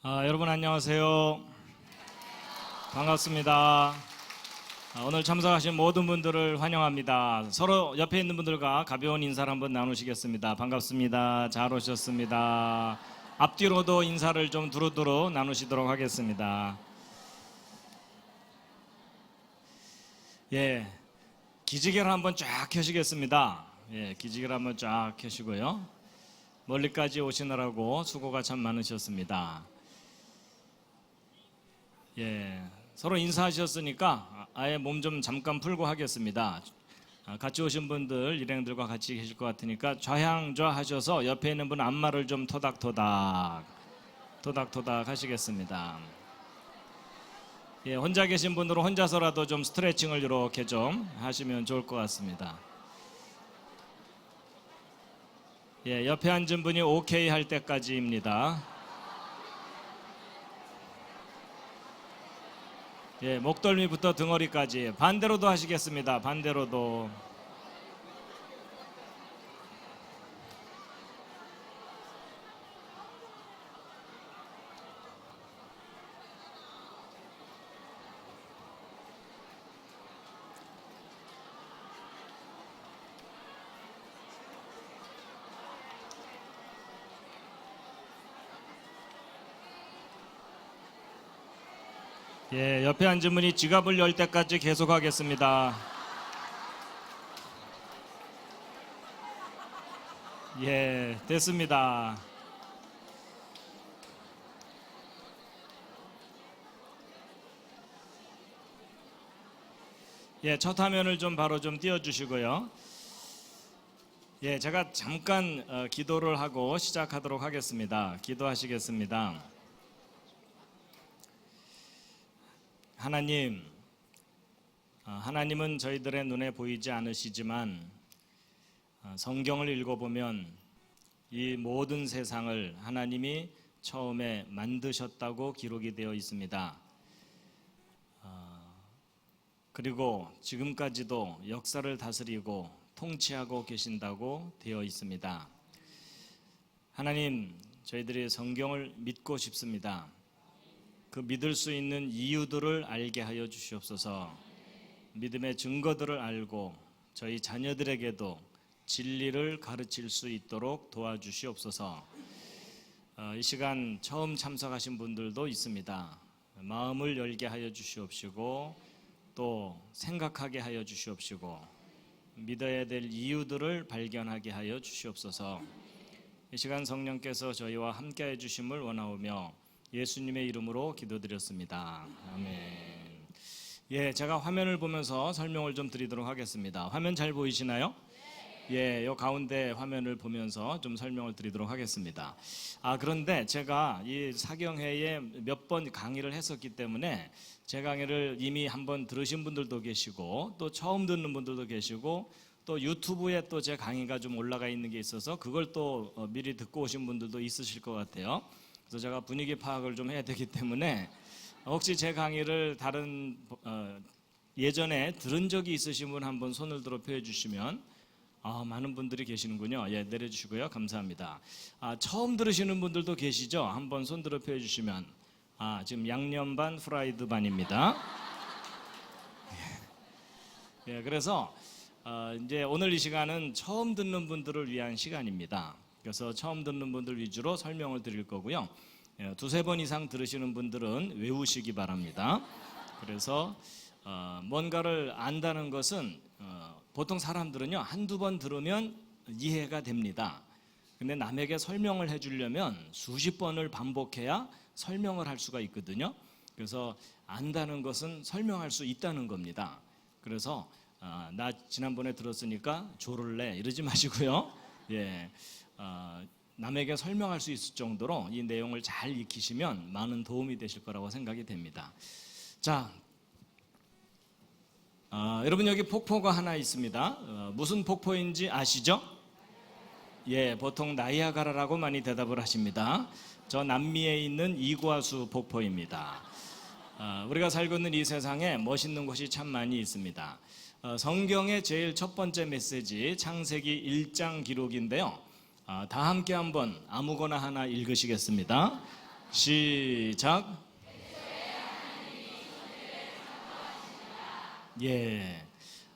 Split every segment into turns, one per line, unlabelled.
여러분 안녕하세요. 반갑습니다. 오늘 참석하신 모든 분들을 환영합니다. 서로 옆에 있는 분들과 가벼운 인사를 한번 나누시겠습니다. 반갑습니다. 잘 오셨습니다. 앞뒤로도 인사를 좀 두루두루 나누시도록 하겠습니다. 기지개를 한번 쫙 켜시겠습니다. 기지개를 한번 쫙 켜시고요. 멀리까지 오시느라고 수고가 참 많으셨습니다. 서로 인사하셨으니까 아예 몸 좀 잠깐 풀고 하겠습니다. 같이 오신 분들 일행들과 같이 계실 것 같으니까 좌향좌 하셔서 옆에 있는 분 앞말을 좀 토닥토닥 하시겠습니다. 혼자 계신 분들은 혼자서라도 좀 스트레칭을 이렇게 좀 하시면 좋을 것 같습니다. 옆에 앉은 분이 오케이 할 때까지입니다. 목덜미부터 등허리까지 반대로도 하시겠습니다. 반대로도. 옆에 앉은 분이 지갑을 열 때까지 계속하겠습니다. 됐습니다. 첫 화면을 좀 바로 좀 띄워주시고요. 제가 잠깐 기도를 하고 시작하도록 하겠습니다. 기도하시겠습니다. 하나님은 저희들의 눈에 보이지 않으시지만 성경을 읽어보면 이 모든 세상을 하나님이 처음에 만드셨다고 기록이 되어 있습니다. 그리고 지금까지도 역사를 다스리고 통치하고 계신다고 되어 있습니다. 하나님, 저희들이 성경을 믿고 싶습니다. 그 믿을 수 있는 이유들을 알게 하여 주시옵소서. 믿음의 증거들을 알고 저희 자녀들에게도 진리를 가르칠 수 있도록 도와주시옵소서. 이 시간 처음 참석하신 분들도 있습니다. 마음을 열게 하여 주시옵시고 또 생각하게 하여 주시옵시고 믿어야 될 이유들을 발견하게 하여 주시옵소서. 이 시간 성령께서 저희와 함께해 주심을 원하오며 예수님의 이름으로 기도드렸습니다. 아멘. 제가 화면을 보면서 설명을 좀 드리도록 하겠습니다. 화면 잘 보이시나요? 요 가운데 화면을 보면서 좀 설명을 드리도록 하겠습니다. 그런데 제가 이 사경회에 몇 번 강의를 했었기 때문에 제 강의를 이미 한번 들으신 분들도 계시고 또 처음 듣는 분들도 계시고 또 유튜브에 또 제 강의가 좀 올라가 있는 게 있어서 그걸 또 미리 듣고 오신 분들도 있으실 것 같아요. 그래서 제가 분위기 파악을 좀 해야 되기 때문에 혹시 제 강의를 다른 예전에 들은 적이 있으신 분 한번 손을 들어 펴 주시면 많은 분들이 계시는군요. 내려주시고요. 감사합니다. 처음 들으시는 분들도 계시죠? 한번 손 들어 펴 주시면 지금 양념 반 프라이드 반입니다. 그래서 이제 오늘 이 시간은 처음 듣는 분들을 위한 시간입니다. 그래서 처음 듣는 분들 위주로 설명을 드릴 거고요. 두세 번 이상 들으시는 분들은 외우시기 바랍니다. 그래서 뭔가를 안다는 것은 보통 사람들은요 한두 번 들으면 이해가 됩니다. 근데 남에게 설명을 해주려면 수십 번을 반복해야 설명을 할 수가 있거든요. 그래서 안다는 것은 설명할 수 있다는 겁니다. 그래서 나 지난번에 들었으니까 조를래 이러지 마시고요. 남에게 설명할 수 있을 정도로 이 내용을 잘 익히시면 많은 도움이 되실 거라고 생각이 됩니다. 자, 여러분 여기 폭포가 하나 있습니다. 무슨 폭포인지 아시죠? 보통 나이아가라라고 많이 대답을 하십니다. 저 남미에 있는 이과수 폭포입니다. 우리가 살고 있는 이 세상에 멋있는 곳이 참 많이 있습니다. 성경의 제일 첫 번째 메시지 창세기 1장 기록인데요. 다 함께 한번 아무거나 하나 읽으시겠습니다. 시작. 예.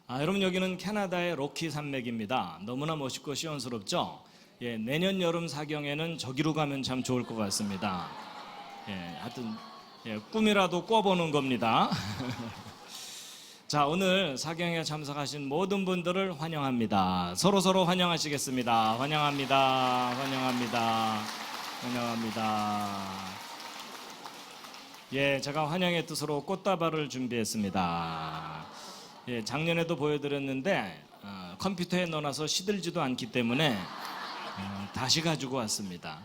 여러분 여기는 캐나다의 로키 산맥입니다. 너무나 멋있고 시원스럽죠? 예, 내년 여름 사경에는 저기로 가면 참 좋을 것 같습니다. 예, 하여튼 꿈이라도 꿔보는 겁니다. 자, 오늘 사경에 참석하신 모든 분들을 환영합니다. 서로 환영하시겠습니다. 환영합니다. 환영합니다. 환영합니다. 예, 제가 환영의 뜻으로 꽃다발을 준비했습니다. 예, 작년에도 보여드렸는데 컴퓨터에 넣어놔서 시들지도 않기 때문에 다시 가지고 왔습니다.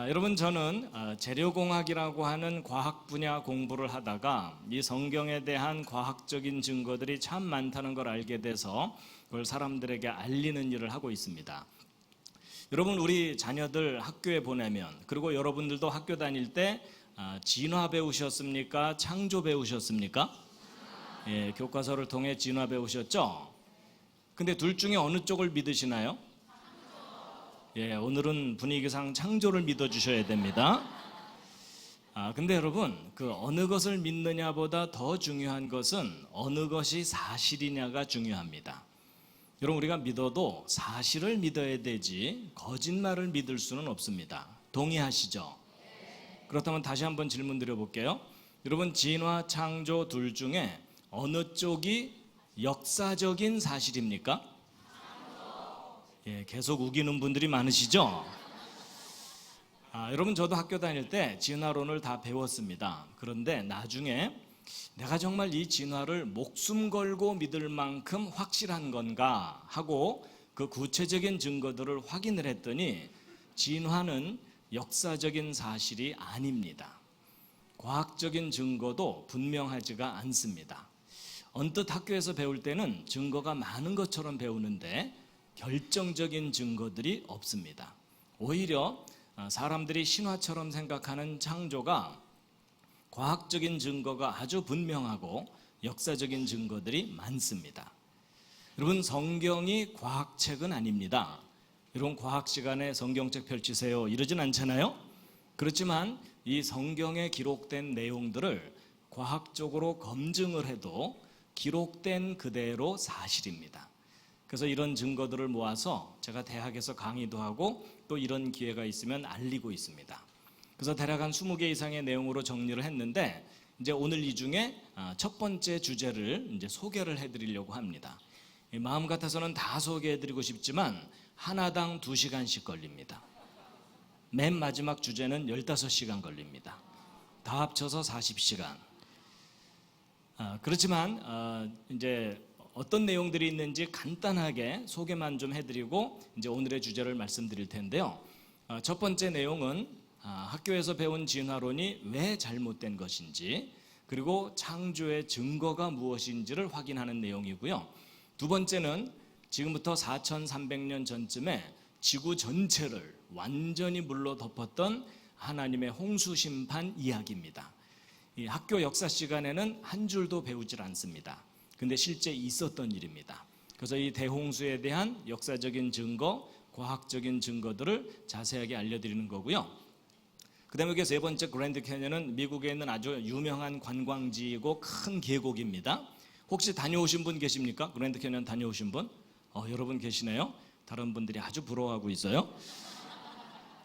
여러분 저는 재료공학이라고 하는 과학 분야 공부를 하다가 이 성경에 대한 과학적인 증거들이 참 많다는 걸 알게 돼서 그걸 사람들에게 알리는 일을 하고 있습니다. 여러분 우리 자녀들 학교에 보내면, 그리고 여러분들도 학교 다닐 때 진화 배우셨습니까? 창조 배우셨습니까? 예, 교과서를 통해 진화 배우셨죠? 근데 둘 중에 어느 쪽을 믿으시나요? 예, 오늘은 분위기상 창조를 믿어주셔야 됩니다. 근데 여러분 그 어느 것을 믿느냐보다 더 중요한 것은 어느 것이 사실이냐가 중요합니다. 여러분 우리가 믿어도 사실을 믿어야 되지 거짓말을 믿을 수는 없습니다. 동의하시죠? 그렇다면 다시 한번 질문 드려볼게요. 여러분 진화, 창조 둘 중에 어느 쪽이 역사적인 사실입니까? 예, 계속 우기는 분들이 많으시죠? 여러분 저도 학교 다닐 때 진화론을 다 배웠습니다. 그런데 나중에 내가 정말 이 진화를 목숨 걸고 믿을 만큼 확실한 건가 하고 그 구체적인 증거들을 확인을 했더니 진화는 역사적인 사실이 아닙니다. 과학적인 증거도 분명하지가 않습니다. 언뜻 학교에서 배울 때는 증거가 많은 것처럼 배우는데 결정적인 증거들이 없습니다. 오히려 사람들이 신화처럼 생각하는 창조가 과학적인 증거가 아주 분명하고 역사적인 증거들이 많습니다. 여러분 성경이 과학책은 아닙니다. 여러분 과학 시간에 성경책 펼치세요 이러진 않잖아요. 그렇지만 이 성경에 기록된 내용들을 과학적으로 검증을 해도 기록된 그대로 사실입니다. 그래서 이런 증거들을 모아서 제가 대학에서 강의도 하고 또 이런 기회가 있으면 알리고 있습니다. 그래서 대략 한 20개 이상의 내용으로 정리를 했는데 이제 오늘 이 중에 첫 번째 주제를 이제 소개를 해드리려고 합니다. 마음 같아서는 다 소개해드리고 싶지만 하나당 2시간씩 걸립니다. 맨 마지막 주제는 15시간 걸립니다. 다 합쳐서 40시간. 그렇지만 이제 어떤 내용들이 있는지 간단하게 소개만 좀 해드리고 이제 오늘의 주제를 말씀드릴 텐데요. 첫 번째 내용은 학교에서 배운 진화론이 왜 잘못된 것인지, 그리고 창조의 증거가 무엇인지를 확인하는 내용이고요. 두 번째는 지금부터 4,300년 전쯤에 지구 전체를 완전히 물로 덮었던 하나님의 홍수 심판 이야기입니다. 이 학교 역사 시간에는 한 줄도 배우질 않습니다. 근데 실제 있었던 일입니다. 그래서 이 대홍수에 대한 역사적인 증거, 과학적인 증거들을 자세하게 알려드리는 거고요. 그 다음에 세 번째 그랜드 캐니언은 미국에 있는 아주 유명한 관광지이고 큰 계곡입니다. 혹시 다녀오신 분 계십니까? 그랜드 캐니언 다녀오신 분? 여러분 계시네요. 다른 분들이 아주 부러워하고 있어요.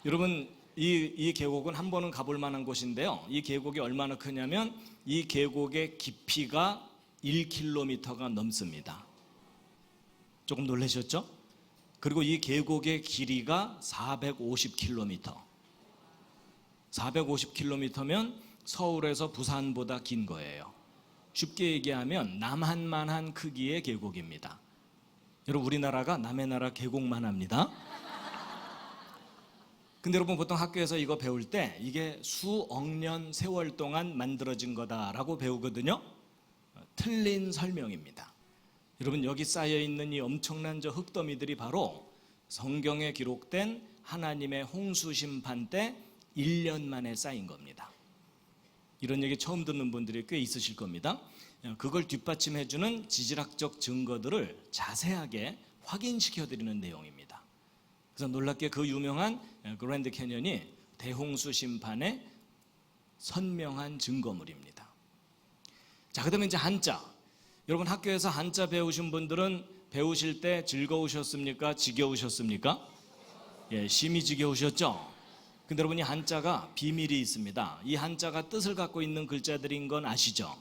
여러분 이 계곡은 한 번은 가볼 만한 곳인데요. 이 계곡이 얼마나 크냐면 이 계곡의 깊이가 1km가 넘습니다. 조금 놀라셨죠? 그리고 이 계곡의 길이가 450km. 450km면 서울에서 부산보다 긴 거예요. 쉽게 얘기하면 남한만한 크기의 계곡입니다. 여러분 우리나라가 남의 나라 계곡만 합니다. 근데 여러분 보통 학교에서 이거 배울 때 이게 수억 년 세월 동안 만들어진 거다라고 배우거든요. 틀린 설명입니다. 여러분 여기 쌓여있는 이 엄청난 저 흙더미들이 바로 성경에 기록된 하나님의 홍수 심판 때 1년 만에 쌓인 겁니다. 이런 얘기 처음 듣는 분들이 꽤 있으실 겁니다. 그걸 뒷받침해주는 지질학적 증거들을 자세하게 확인시켜드리는 내용입니다. 그래서 놀랍게 그 유명한 그랜드 캐니언이 대홍수 심판의 선명한 증거물입니다. 자, 그다음에 이제 한자. 여러분 학교에서 한자 배우신 분들은 배우실 때 즐거우셨습니까? 지겨우셨습니까? 예, 심히 지겨우셨죠? 근데 여러분이 한자가 비밀이 있습니다. 이 한자가 뜻을 갖고 있는 글자들인 건 아시죠?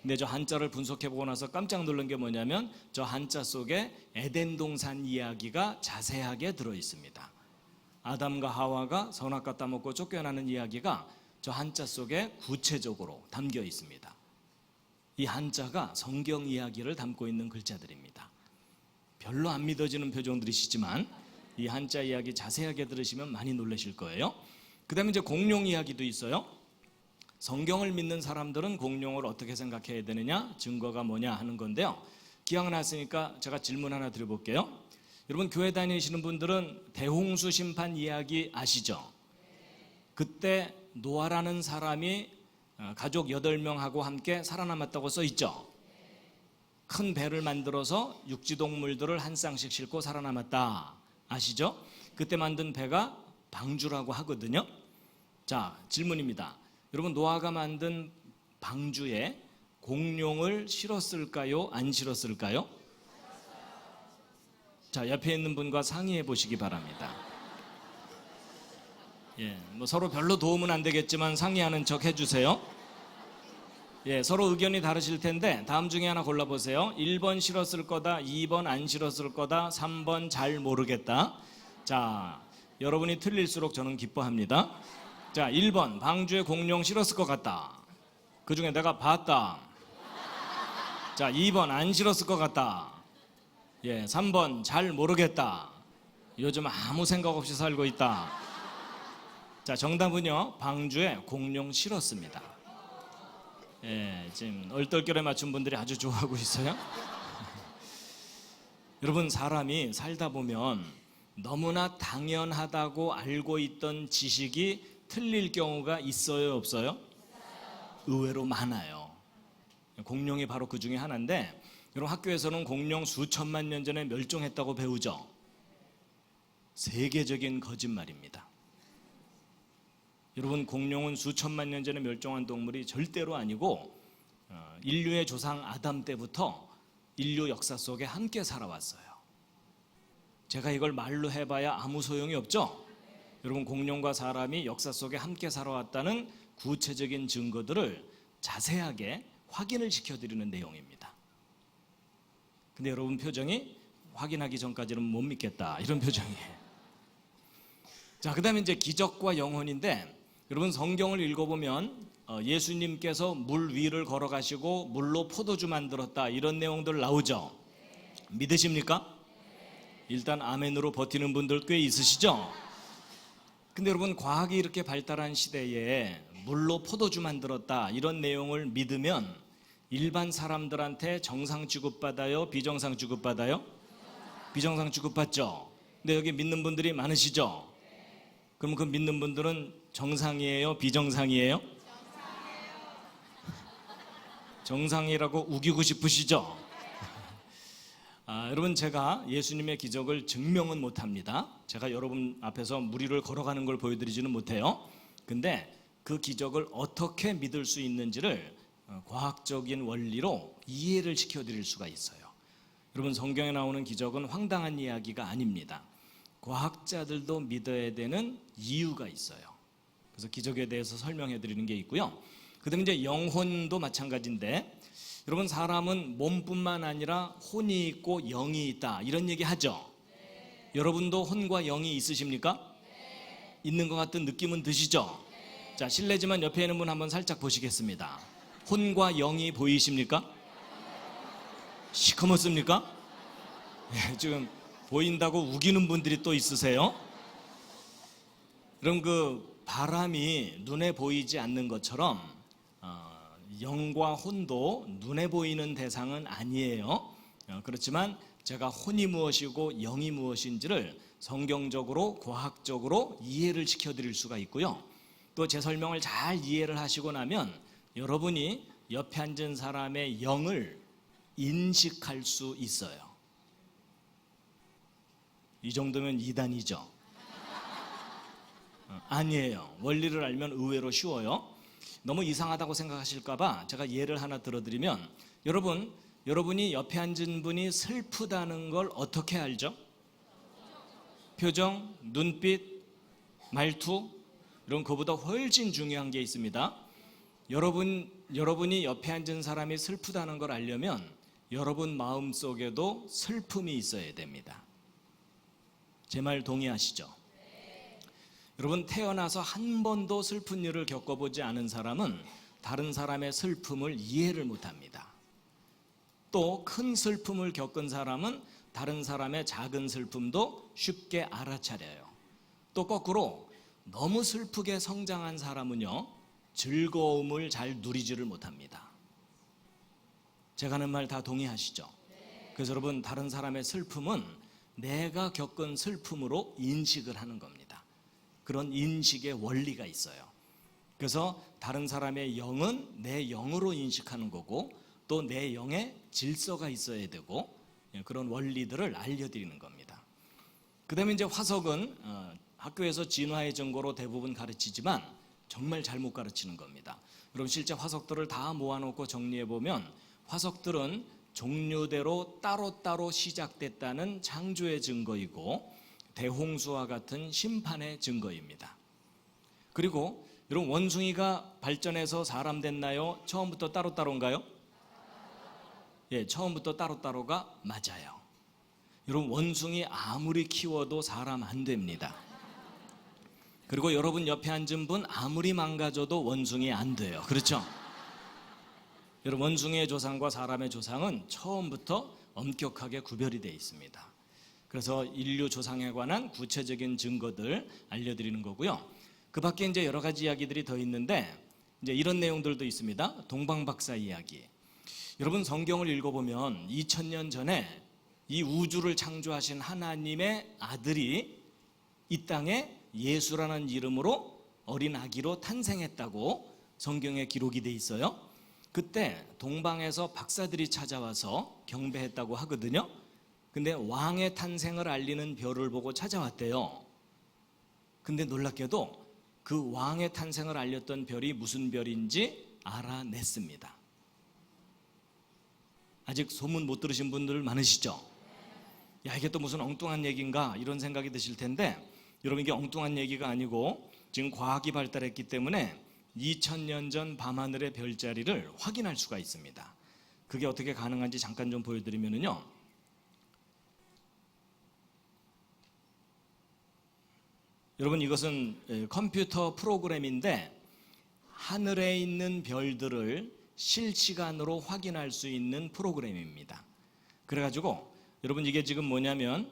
근데 저 한자를 분석해보고 나서 깜짝 놀란 게 뭐냐면 저 한자 속에 에덴 동산 이야기가 자세하게 들어있습니다. 아담과 하와가 선악과 따먹고 쫓겨나는 이야기가 저 한자 속에 구체적으로 담겨 있습니다. 이 한자가 성경 이야기를 담고 있는 글자들입니다. 별로 안 믿어지는 표정들이시지만 이 한자 이야기 자세하게 들으시면 많이 놀라실 거예요. 그 다음에 이제 공룡 이야기도 있어요. 성경을 믿는 사람들은 공룡을 어떻게 생각해야 되느냐, 증거가 뭐냐 하는 건데요. 기억났으니까 제가 질문 하나 드려볼게요. 여러분 교회 다니시는 분들은 대홍수 심판 이야기 아시죠? 그때 노아라는 사람이 가족 8명하고 함께 살아남았다고 써 있죠. 큰 배를 만들어서 육지동물들을 한 쌍씩 싣고 살아남았다. 아시죠? 그때 만든 배가 방주라고 하거든요. 자, 질문입니다. 여러분 노아가 만든 방주에 공룡을 실었을까요? 안 실었을까요? 자, 옆에 있는 분과 상의해 보시기 바랍니다. 예, 뭐 서로 별로 도움은 안 되겠지만 상의하는 척 해주세요. 예, 서로 의견이 다르실 텐데 다음 중에 하나 골라보세요. 1번 실었을 거다, 2번 안 실었을 거다, 3번 잘 모르겠다. 자, 여러분이 틀릴수록 저는 기뻐합니다. 자, 1번 방주에 공룡 실었을 것 같다. 그 중에 내가 봤다. 자, 2번 안 실었을 것 같다. 예, 3번 잘 모르겠다. 요즘 아무 생각 없이 살고 있다. 자, 정답은요, 방주에 공룡 실었습니다. 예, 지금 얼떨결에 맞춘 분들이 아주 좋아하고 있어요. 여러분 사람이 살다 보면 너무나 당연하다고 알고 있던 지식이 틀릴 경우가 있어요, 없어요? 의외로 많아요. 공룡이 바로 그 중에 하나인데 여러분 학교에서는 공룡 수천만 년 전에 멸종했다고 배우죠. 세계적인 거짓말입니다. 여러분 공룡은 수천만 년 전에 멸종한 동물이 절대로 아니고 인류의 조상 아담 때부터 인류 역사 속에 함께 살아왔어요. 제가 이걸 말로 해봐야 아무 소용이 없죠. 여러분 공룡과 사람이 역사 속에 함께 살아왔다는 구체적인 증거들을 자세하게 확인을 시켜드리는 내용입니다. 근데 여러분 표정이 확인하기 전까지는 못 믿겠다 이런 표정이에요. 자, 그 다음에 이제 기적과 영혼인데 여러분 성경을 읽어보면 예수님께서 물 위를 걸어가시고 물로 포도주 만들었다 이런 내용들 나오죠. 믿으십니까? 일단 아멘으로 버티는 분들 꽤 있으시죠? 근데 여러분 과학이 이렇게 발달한 시대에 물로 포도주 만들었다 이런 내용을 믿으면 일반 사람들한테 정상 취급받아요? 비정상 취급받아요? 비정상 취급받죠? 근데 여기 믿는 분들이 많으시죠? 그럼 그 믿는 분들은 정상이에요? 비정상이에요? 정상이라고 우기고 싶으시죠? 여러분 제가 예수님의 기적을 증명은 못합니다. 제가 여러분 앞에서 물 위를 걸어가는 걸 보여드리지는 못해요. 근데 그 기적을 어떻게 믿을 수 있는지를 과학적인 원리로 이해를 시켜드릴 수가 있어요. 여러분 성경에 나오는 기적은 황당한 이야기가 아닙니다. 과학자들도 믿어야 되는 이유가 있어요. 그래서 기적에 대해서 설명해 드리는 게 있고요. 그 다음에 이제 영혼도 마찬가지인데 여러분 사람은 몸뿐만 아니라 혼이 있고 영이 있다 이런 얘기 하죠. 네. 여러분도 혼과 영이 있으십니까? 네. 있는 것 같은 느낌은 드시죠? 네. 자, 실례지만 옆에 있는 분 한번 살짝 보시겠습니다. 혼과 영이 보이십니까? 시커멓습니까? 네, 지금 보인다고 우기는 분들이 또 있으세요. 그럼 그 바람이 눈에 보이지 않는 것처럼 영과 혼도 눈에 보이는 대상은 아니에요. 그렇지만 제가 혼이 무엇이고 영이 무엇인지를 성경적으로 과학적으로 이해를 시켜드릴 수가 있고요. 또 제 설명을 잘 이해를 하시고 나면 여러분이 옆에 앉은 사람의 영을 인식할 수 있어요. 이 정도면 이단이죠. 아니에요. 원리를 알면 의외로 쉬워요. 너무 이상하다고 생각하실까봐 제가 예를 하나 들어드리면, 여러분이 옆에 앉은 분이 슬프다는 걸 어떻게 알죠? 표정, 눈빛, 말투, 이런 것보다 훨씬 중요한 게 있습니다. 여러분이 옆에 앉은 사람이 슬프다는 걸 알려면 여러분 마음속에도 슬픔이 있어야 됩니다. 제 말 동의하시죠? 여러분, 태어나서 한 번도 슬픈 일을 겪어보지 않은 사람은 다른 사람의 슬픔을 이해를 못합니다. 또 큰 슬픔을 겪은 사람은 다른 사람의 작은 슬픔도 쉽게 알아차려요. 또 거꾸로 너무 슬프게 성장한 사람은요, 즐거움을 잘 누리지를 못합니다. 제가 하는 말 다 동의하시죠? 그래서 여러분, 다른 사람의 슬픔은 내가 겪은 슬픔으로 인식을 하는 겁니다. 그런 인식의 원리가 있어요. 그래서 다른 사람의 영은 내 영으로 인식하는 거고, 또 내 영에 질서가 있어야 되고, 그런 원리들을 알려드리는 겁니다. 그 다음에 이제 화석은 학교에서 진화의 전공으로 대부분 가르치지만 정말 잘못 가르치는 겁니다. 여러분, 실제 화석들을 다 모아놓고 정리해보면 화석들은 종류대로 따로따로 시작됐다는 창조의 증거이고 대홍수와 같은 심판의 증거입니다. 그리고 여러분, 원숭이가 발전해서 사람 됐나요? 처음부터 따로따로인가요? 예, 처음부터 따로따로가 맞아요. 여러분, 원숭이 아무리 키워도 사람 안 됩니다. 그리고 여러분 옆에 앉은 분 아무리 망가져도 원숭이 안 돼요. 그렇죠? 여러분, 원숭이의 조상과 사람의 조상은 처음부터 엄격하게 구별이 되어 있습니다. 그래서 인류 조상에 관한 구체적인 증거들 알려드리는 거고요. 그 밖에 이제 여러 가지 이야기들이 더 있는데, 이제 이런 내용들도 있습니다. 동방박사 이야기. 여러분, 성경을 읽어보면 2000년 전에 이 우주를 창조하신 하나님의 아들이 이 땅에 예수라는 이름으로 어린 아기로 탄생했다고 성경에 기록이 돼 있어요. 그때 동방에서 박사들이 찾아와서 경배했다고 하거든요. 근데 왕의 탄생을 알리는 별을 보고 찾아왔대요. 근데 놀랍게도 그 왕의 탄생을 알렸던 별이 무슨 별인지 알아냈습니다. 아직 소문 못 들으신 분들 많으시죠? 야, 이게 또 무슨 엉뚱한 얘기인가 이런 생각이 드실 텐데, 여러분, 이게 엉뚱한 얘기가 아니고 지금 과학이 발달했기 때문에 2000년 전 밤하늘의 별자리를 확인할 수가 있습니다. 그게 어떻게 가능한지 잠깐 좀 보여드리면요, 여러분, 이것은 컴퓨터 프로그램인데 하늘에 있는 별들을 실시간으로 확인할 수 있는 프로그램입니다. 그래가지고 여러분, 이게 지금 뭐냐면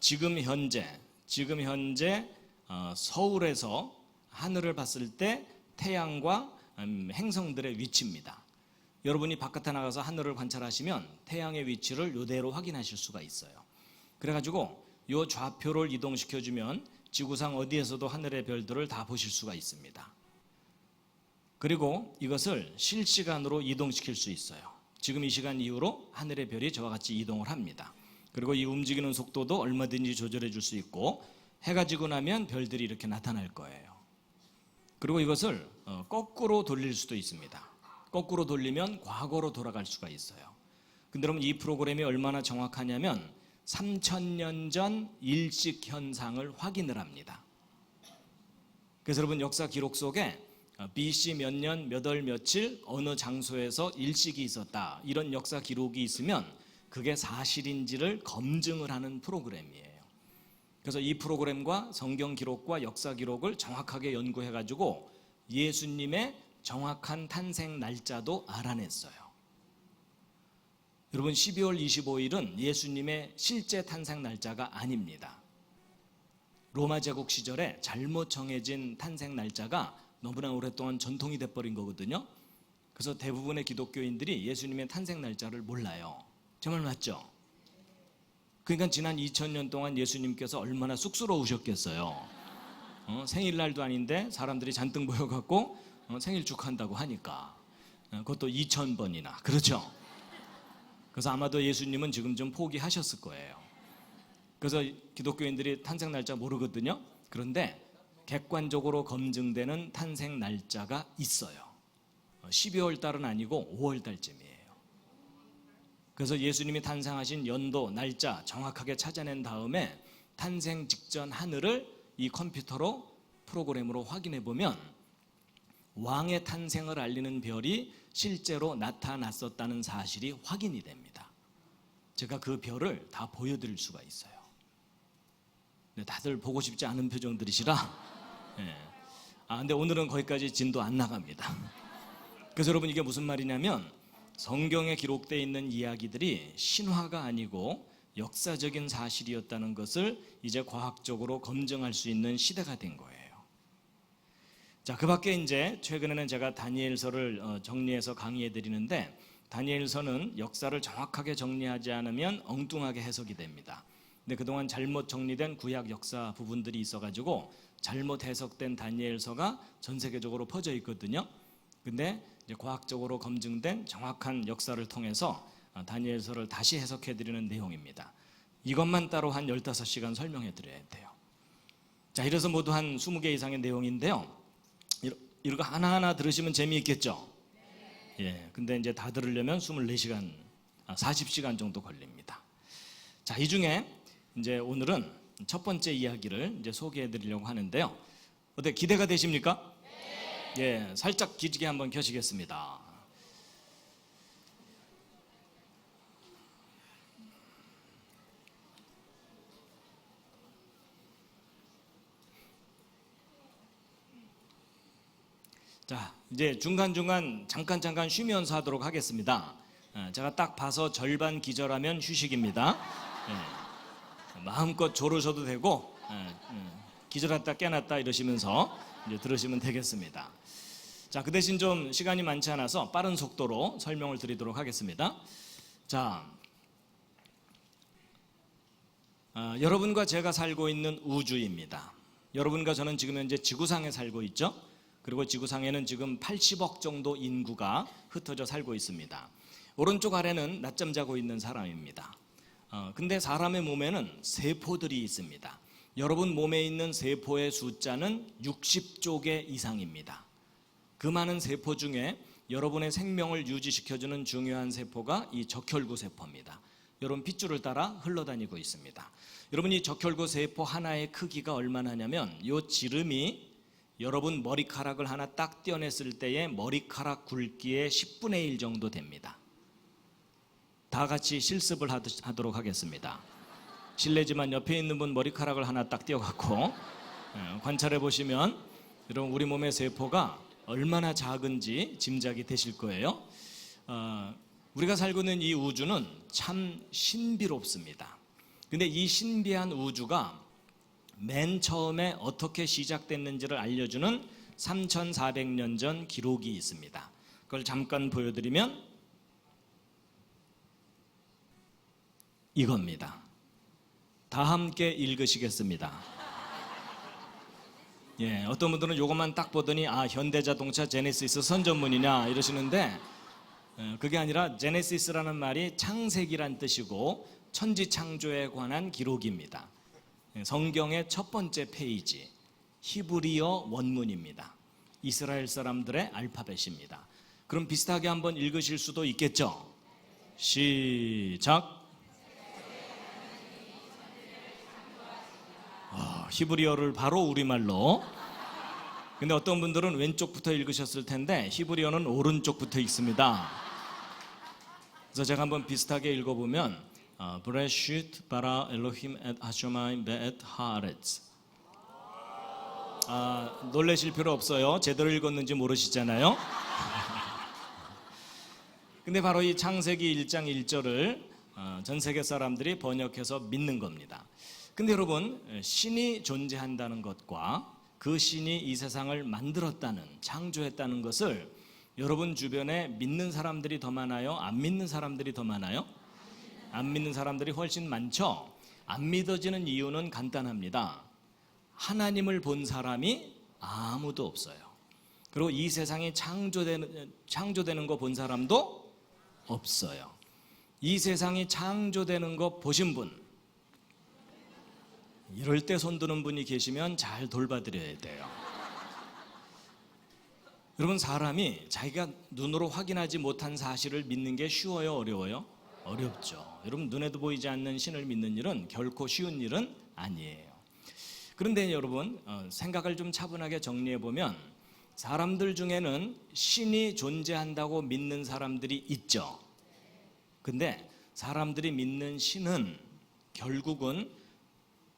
지금 현재 서울에서 하늘을 봤을 때 태양과 행성들의 위치입니다. 여러분이 바깥에 나가서 하늘을 관찰하시면 태양의 위치를 이대로 확인하실 수가 있어요. 그래가지고 이 좌표를 이동시켜주면 지구상 어디에서도 하늘의 별들을 다 보실 수가 있습니다. 그리고 이것을 실시간으로 이동시킬 수 있어요. 지금 이 시간 이후로 하늘의 별이 저와 같이 이동을 합니다. 그리고 이 움직이는 속도도 얼마든지 조절해 줄 수 있고, 해가 지고 나면 별들이 이렇게 나타날 거예요. 그리고 이것을 거꾸로 돌릴 수도 있습니다. 거꾸로 돌리면 과거로 돌아갈 수가 있어요. 근데 여러분, 이 프로그램이 얼마나 정확하냐면 3000년 전 일식 현상을 확인을 합니다. 그래서 여러분, 역사 기록 속에 BC 몇 년 몇 월 며칠 어느 장소에서 일식이 있었다, 이런 역사 기록이 있으면 그게 사실인지를 검증을 하는 프로그램이에요. 그래서 이 프로그램과 성경 기록과 역사 기록을 정확하게 연구해가지고 예수님의 정확한 탄생 날짜도 알아냈어요. 여러분, 12월 25일은 예수님의 실제 탄생 날짜가 아닙니다. 로마 제국 시절에 잘못 정해진 탄생 날짜가 너무나 오랫동안 전통이 돼버린 거거든요. 그래서 대부분의 기독교인들이 예수님의 탄생 날짜를 몰라요. 제 말 맞죠? 그러니까 지난 2000년 동안 예수님께서 얼마나 쑥스러우셨겠어요. 생일날도 아닌데 사람들이 잔뜩 모여갖고 생일 축하한다고 하니까, 그것도 2000번이나. 그렇죠? 그래서 아마도 예수님은 지금 좀 포기하셨을 거예요. 그래서 기독교인들이 탄생 날짜 모르거든요. 그런데 객관적으로 검증되는 탄생 날짜가 있어요. 12월 달은 아니고 5월 달쯤이에요. 그래서 예수님이 탄생하신 연도, 날짜 정확하게 찾아낸 다음에 탄생 직전 하늘을 이 컴퓨터로 프로그램으로 확인해 보면 왕의 탄생을 알리는 별이 실제로 나타났었다는 사실이 확인이 됩니다. 제가 그 별을 다 보여드릴 수가 있어요. 다들 보고 싶지 않은 표정들이시라. 근데 오늘은 거기까지 진도 안 나갑니다. 그래서 여러분, 이게 무슨 말이냐면 성경에 기록되어 있는 이야기들이 신화가 아니고 역사적인 사실이었다는 것을 이제 과학적으로 검증할 수 있는 시대가 된 거예요. 자, 그 밖에 이제 최근에는 제가 다니엘서를 정리해서 강의해 드리는데, 다니엘서는 역사를 정확하게 정리하지 않으면 엉뚱하게 해석이 됩니다. 근데 그동안 잘못 정리된 구약 역사 부분들이 있어가지고 잘못 해석된 다니엘서가 전 세계적으로 퍼져 있거든요. 근데 이제 과학적으로 검증된 정확한 역사를 통해서 다니엘서를 다시 해석해 드리는 내용입니다. 이것만 따로 한 15시간 설명해 드려야 돼요. 자, 이래서 모두 한 20개 이상의 내용인데요. 이거 하나하나 들으시면 재미있겠죠? 예, 근데 이제 다 들으려면 24시간, 40시간 정도 걸립니다. 자, 이 중에 이제 오늘은 첫 번째 이야기를 이제 소개해 드리려고 하는데요. 어때, 기대가 되십니까? 예, 살짝 기지개 한번 켜시겠습니다. 자, 이제 중간중간 잠깐 쉬면서 하도록 하겠습니다. 제가 딱 봐서 절반 기절하면 휴식입니다. 마음껏 졸으셔도 되고, 기절했다 깨났다 이러시면서 이제 들으시면 되겠습니다. 자, 그 대신 좀 시간이 많지 않아서 빠른 속도로 설명을 드리도록 하겠습니다. 자, 여러분과 제가 살고 있는 우주입니다. 여러분과 저는 지금 현재 지구상에 살고 있죠. 그리고 지구상에는 지금 80억 정도 인구가 흩어져 살고 있습니다. 오른쪽 아래는 낮잠 자고 있는 사람입니다. 근데 사람의 몸에는 세포들이 있습니다. 여러분 몸에 있는 세포의 숫자는 60조 개 이상입니다. 그 많은 세포 중에 여러분의 생명을 유지시켜주는 중요한 세포가 이 적혈구 세포입니다. 여러분 핏줄을 따라 흘러다니고 있습니다. 여러분, 이 적혈구 세포 하나의 크기가 얼마나 하냐면 이 지름이 여러분 머리카락을 하나 딱 떼어냈을 때의 머리카락 굵기의 10분의 1 정도 됩니다. 다 같이 실습을 하도록 하겠습니다. 실례지만 옆에 있는 분 머리카락을 하나 딱 떼어갖고 관찰해 보시면 여러분 우리 몸의 세포가 얼마나 작은지 짐작이 되실 거예요. 우리가 살고 있는 이 우주는 참 신비롭습니다. 근데 이 신비한 우주가 맨 처음에 어떻게 시작됐는지를 알려주는 3400년 전 기록이 있습니다. 그걸 잠깐 보여드리면 이겁니다. 다 함께 읽으시겠습니다. 예, 어떤 분들은 이것만 딱 보더니 현대자동차 제네시스 선전문이냐 이러시는데, 그게 아니라 제네시스라는 말이 창세기란 뜻이고 천지창조에 관한 기록입니다. 성경의 첫 번째 페이지, 히브리어 원문입니다. 이스라엘 사람들의 알파벳입니다. 그럼 비슷하게 한번 읽으실 수도 있겠죠? 시작. 히브리어를 바로 우리말로. 근데 어떤 분들은 왼쪽부터 읽으셨을 텐데 히브리어는 오른쪽부터 읽습니다. 그래서 제가 한번 비슷하게 읽어보면 브레쉿 바라 엘로힘 엣 하쇼마임 베엣 하아렛. 놀라실 필요 없어요. 제대로 읽었는지 모르시잖아요. 근데 바로 이 창세기 1장 1절을 전 세계 사람들이 번역해서 믿는 겁니다. 근데 여러분, 신이 존재한다는 것과 그 신이 이 세상을 만들었다는, 창조했다는 것을 여러분 주변에 믿는 사람들이 더 많아요? 안 믿는 사람들이 더 많아요? 안 믿는 사람들이 훨씬 많죠? 안 믿어지는 이유는 간단합니다. 하나님을 본 사람이 아무도 없어요. 그리고 이 세상이 창조되는 거 본 사람도 없어요. 이 세상이 창조되는 거 보신 분? 이럴 때 손드는 분이 계시면 잘 돌봐드려야 돼요. 여러분, 사람이 자기가 눈으로 확인하지 못한 사실을 믿는 게 쉬워요, 어려워요? 어렵죠. 여러분, 눈에도 보이지 않는 신을 믿는 일은 결코 쉬운 일은 아니에요. 그런데 여러분, 생각을 좀 차분하게 정리해 보면 사람들 중에는 신이 존재한다고 믿는 사람들이 있죠. 근데 사람들이 믿는 신은 결국은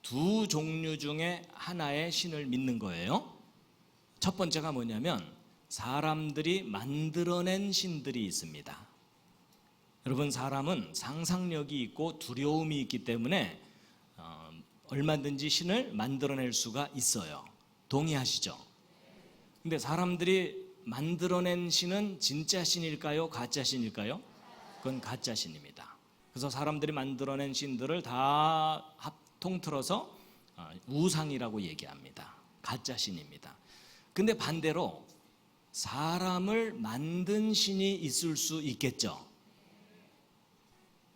두 종류 중에 하나의 신을 믿는 거예요. 첫 번째가 뭐냐면 사람들이 만들어낸 신들이 있습니다. 여러분, 사람은 상상력이 있고 두려움이 있기 때문에 얼마든지 신을 만들어낼 수가 있어요. 동의하시죠? 근데 사람들이 만들어낸 신은 진짜 신일까요? 가짜 신일까요? 그건 가짜 신입니다. 그래서 사람들이 만들어낸 신들을 다 통틀어서 우상이라고 얘기합니다. 가짜 신입니다. 근데 반대로 사람을 만든 신이 있을 수 있겠죠.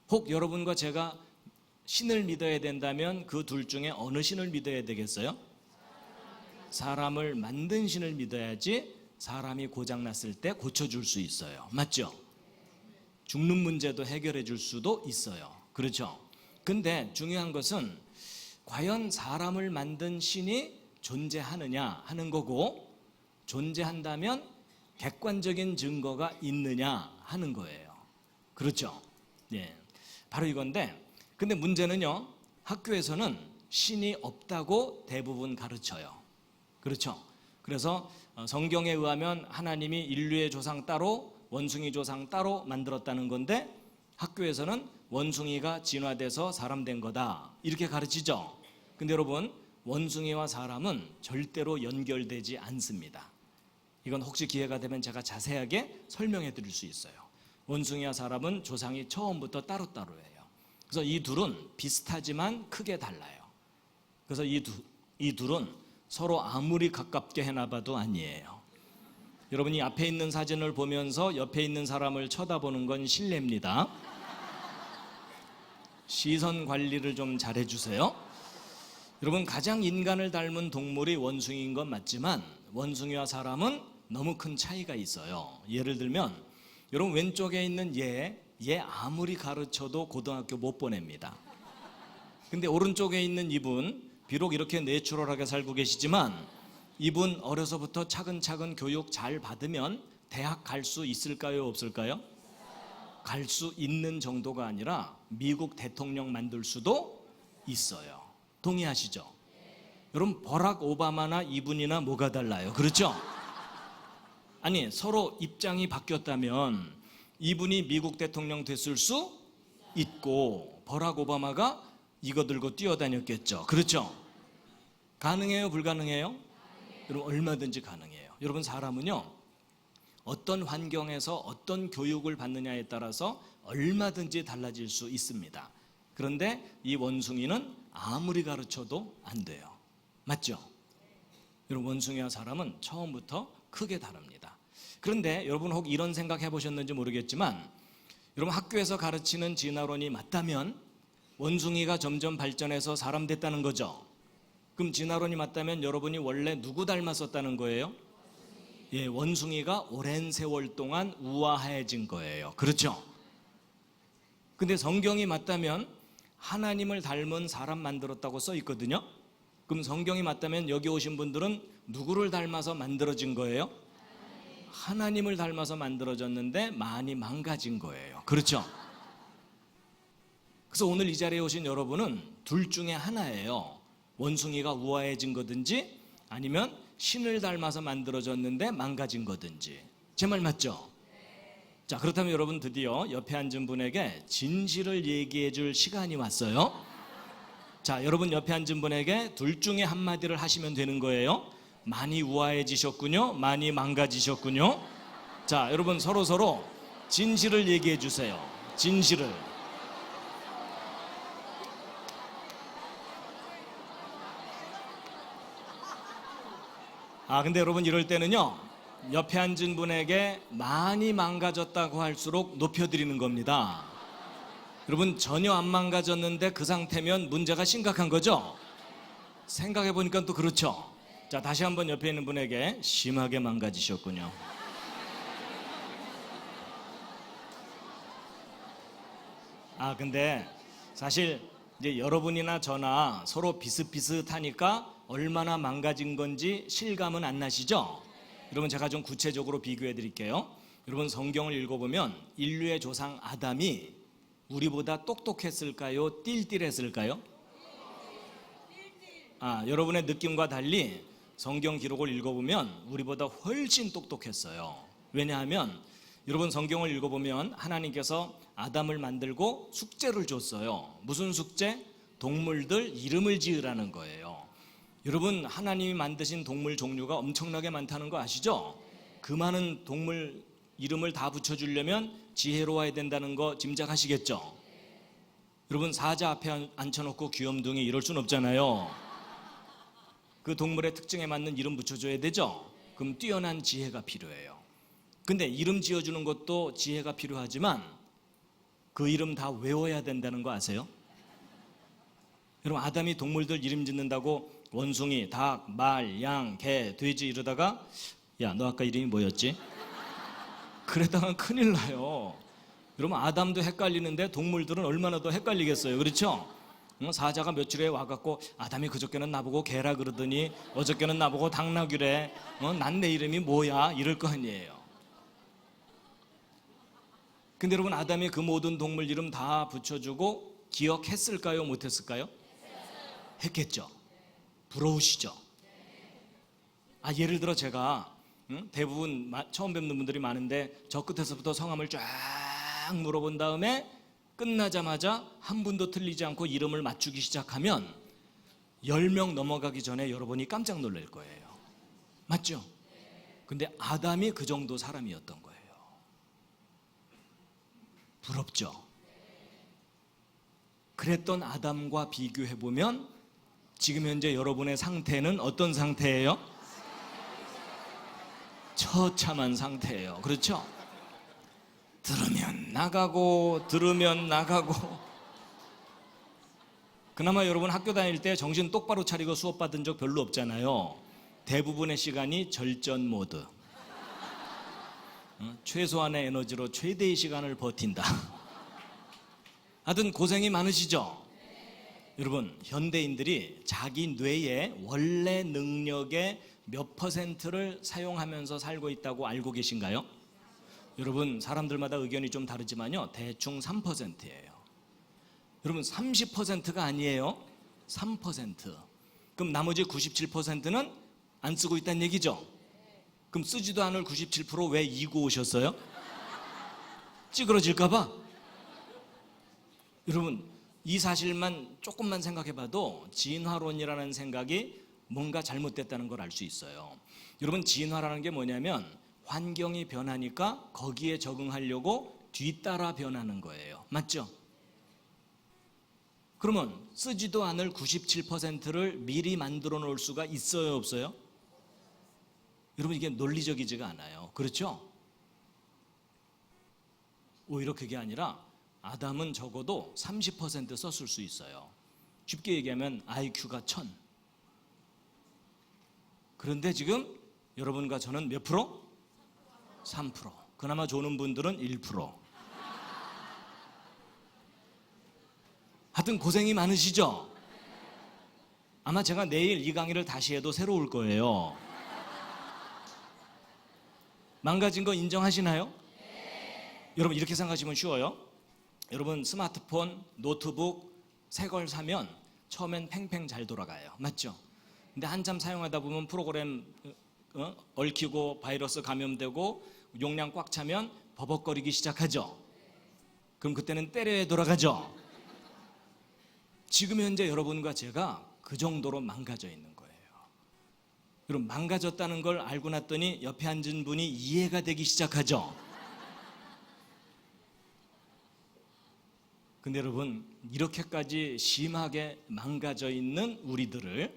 혹 여러분과 제가 신을 믿어야 된다면 그 둘 중에 어느 신을 믿어야 되겠어요? 사람을 만든 신을 믿어야지 사람이 고장났을 때 고쳐줄 수 있어요. 맞죠? 죽는 문제도 해결해 줄 수도 있어요. 그렇죠? 근데 중요한 것은 과연 사람을 만든 신이 존재하느냐 하는 거고, 존재한다면 객관적인 증거가 있느냐 하는 거예요. 그렇죠? 예. 바로 이건데, 근데 문제는요, 학교에서는 신이 없다고 대부분 가르쳐요. 그렇죠? 그래서 성경에 의하면 하나님이 인류의 조상 따로 원숭이 조상 따로 만들었다는 건데 학교에서는 원숭이가 진화돼서 사람 된 거다 이렇게 가르치죠. 근데 여러분, 원숭이와 사람은 절대로 연결되지 않습니다. 이건 혹시 기회가 되면 제가 자세하게 설명해 드릴 수 있어요. 원숭이와 사람은 조상이 처음부터 따로따로예요. 그래서 이 둘은 비슷하지만 크게 달라요. 그래서 이 둘은 서로 아무리 가깝게 해놔봐도 아니에요. 여러분이 앞에 있는 사진을 보면서 옆에 있는 사람을 쳐다보는 건 실례입니다. 시선 관리를 좀 잘해주세요. 여러분, 가장 인간을 닮은 동물이 원숭이인 건 맞지만 원숭이와 사람은 너무 큰 차이가 있어요. 예를 들면 여러분, 왼쪽에 있는 얘 아무리 가르쳐도 고등학교 못 보냅니다. 근데 오른쪽에 있는 이분, 비록 이렇게 내추럴하게 살고 계시지만 이분 어려서부터 차근차근 교육 잘 받으면 대학 갈 수 있을까요, 없을까요? 갈 수 있는 정도가 아니라 미국 대통령 만들 수도 있어요. 동의하시죠? 여러분, 버락 오바마나 이분이나 뭐가 달라요? 그렇죠? 아니, 서로 입장이 바뀌었다면 이분이 미국 대통령 됐을 수 있고 버락 오바마가 이거 들고 뛰어다녔겠죠. 그렇죠? 가능해요, 불가능해요? 여러분, 얼마든지 가능해요. 여러분, 사람은요, 어떤 환경에서 어떤 교육을 받느냐에 따라서 얼마든지 달라질 수 있습니다. 그런데 이 원숭이는 아무리 가르쳐도 안 돼요. 맞죠? 여러분, 원숭이와 사람은 처음부터 크게 다릅니다. 그런데 여러분, 혹 이런 생각 해보셨는지 모르겠지만 여러분, 학교에서 가르치는 진화론이 맞다면 원숭이가 점점 발전해서 사람 됐다는 거죠. 그럼 진화론이 맞다면 여러분이 원래 누구 닮았었다는 거예요? 예, 원숭이가 오랜 세월 동안 우아해진 거예요. 그렇죠? 근데 성경이 맞다면 하나님을 닮은 사람 만들었다고 써 있거든요. 그럼 성경이 맞다면 여기 오신 분들은 누구를 닮아서 만들어진 거예요? 하나님을 닮아서 만들어졌는데 많이 망가진 거예요. 그렇죠? 그래서 오늘 이 자리에 오신 여러분은 둘 중에 하나예요. 원숭이가 우아해진 거든지 아니면 신을 닮아서 만들어졌는데 망가진 거든지. 제 말 맞죠? 자, 그렇다면 여러분, 드디어 옆에 앉은 분에게 진실을 얘기해 줄 시간이 왔어요. 자, 여러분 옆에 앉은 분에게 둘 중에 한마디를 하시면 되는 거예요. 많이 우아해지셨군요. 많이 망가지셨군요. 자, 여러분, 서로 진실을 얘기해 주세요. 진실을. 근데 여러분, 이럴 때는요, 옆에 앉은 분에게 많이 망가졌다고 할수록 높여드리는 겁니다. 여러분, 전혀 안 망가졌는데 그 상태면 문제가 심각한 거죠. 생각해 보니까 또 그렇죠. 자, 다시 한번 옆에 있는 분에게 심하게 망가지셨군요. 근데 사실 이제 여러분이나 저나 서로 비슷비슷하니까 얼마나 망가진 건지 실감은 안 나시죠? 여러분, 제가 좀 구체적으로 비교해 드릴게요. 여러분, 성경을 읽어보면 인류의 조상 아담이 우리보다 똑똑했을까요? 띨띨했을까요? 여러분의 느낌과 달리 성경 기록을 읽어보면 우리보다 훨씬 똑똑했어요. 왜냐하면 여러분, 성경을 읽어보면 하나님께서 아담을 만들고 숙제를 줬어요. 무슨 숙제? 동물들 이름을 지으라는 거예요. 여러분, 하나님이 만드신 동물 종류가 엄청나게 많다는 거 아시죠? 그 많은 동물 이름을 다 붙여주려면 지혜로워야 된다는 거 짐작하시겠죠? 여러분, 사자 앞에 앉혀놓고 귀염둥이 이럴 순 없잖아요. 그 동물의 특징에 맞는 이름 붙여줘야 되죠? 그럼 뛰어난 지혜가 필요해요. 근데 이름 지어주는 것도 지혜가 필요하지만 그 이름 다 외워야 된다는 거 아세요? 여러분, 아담이 동물들 이름 짓는다고 원숭이, 닭, 말, 양, 개, 돼지 이러다가 야, 너 아까 이름이 뭐였지? 그러다가 큰일 나요. 여러분, 아담도 헷갈리는데 동물들은 얼마나 더 헷갈리겠어요. 그렇죠? 사자가 며칠에 와갖고 아담이 그저께는 나보고 개라 그러더니 어저께는 나보고 당나귀래. 난 내 이름이 뭐야? 이럴 거 아니에요. 근데 여러분, 아담이 그 모든 동물 이름 다 붙여주고 기억했을까요? 못했을까요? 했겠죠. 부러우시죠? 예를 들어 제가 대부분 처음 뵙는 분들이 많은데 저 끝에서부터 성함을 쫙 물어본 다음에 끝나자마자 한 분도 틀리지 않고 이름을 맞추기 시작하면 10명 넘어가기 전에 여러분이 깜짝 놀랄 거예요. 맞죠? 근데 아담이 그 정도 사람이었던 거예요. 부럽죠? 그랬던 아담과 비교해보면 지금 현재 여러분의 상태는 어떤 상태예요? 처참한 상태예요. 그렇죠? 들으면 나가고 들으면 나가고. 그나마 여러분 학교 다닐 때 정신 똑바로 차리고 수업 받은 적 별로 없잖아요. 대부분의 시간이 절전 모드. 최소한의 에너지로 최대의 시간을 버틴다. 하여튼 고생이 많으시죠? 여러분, 현대인들이 자기 뇌의 원래 능력의 몇 퍼센트를 사용하면서 살고 있다고 알고 계신가요? 여러분, 사람들마다 의견이 좀 다르지만요, 대충 3%예요. 여러분, 30%가 아니에요. 3%. 그럼 나머지 97%는 안 쓰고 있다는 얘기죠? 그럼 쓰지도 않을 97% 왜 이고 오셨어요? 찌그러질까 봐? 여러분, 이 사실만 조금만 생각해봐도 진화론이라는 생각이 뭔가 잘못됐다는 걸 알 수 있어요. 여러분, 진화라는 게 뭐냐면 환경이 변하니까 거기에 적응하려고 뒤따라 변하는 거예요. 맞죠? 그러면 쓰지도 않을 97%를 미리 만들어 놓을 수가 있어요, 없어요? 여러분, 이게 논리적이지가 않아요. 그렇죠? 오히려 그게 아니라 아담은 적어도 30% 썼을 수 있어요. 쉽게 얘기하면 IQ가 1000. 그런데 지금 여러분과 저는 몇 프로? 3%. 그나마 조는 분들은 1%. 하여튼 고생이 많으시죠? 아마 제가 내일 이 강의를 다시 해도 새로울 거예요. 망가진 거 인정하시나요? 여러분, 이렇게 생각하시면 쉬워요. 여러분, 스마트폰, 노트북 새 걸 사면 처음엔 팽팽 잘 돌아가요. 맞죠? 근데 한참 사용하다 보면 프로그램 얽히고 바이러스 감염되고 용량 꽉 차면 버벅거리기 시작하죠. 그럼 그때는 때려야 돌아가죠. 지금 현재 여러분과 제가 그 정도로 망가져 있는 거예요. 여러분, 망가졌다는 걸 알고 났더니 옆에 앉은 분이 이해가 되기 시작하죠. 근데 여러분, 이렇게까지 심하게 망가져 있는 우리를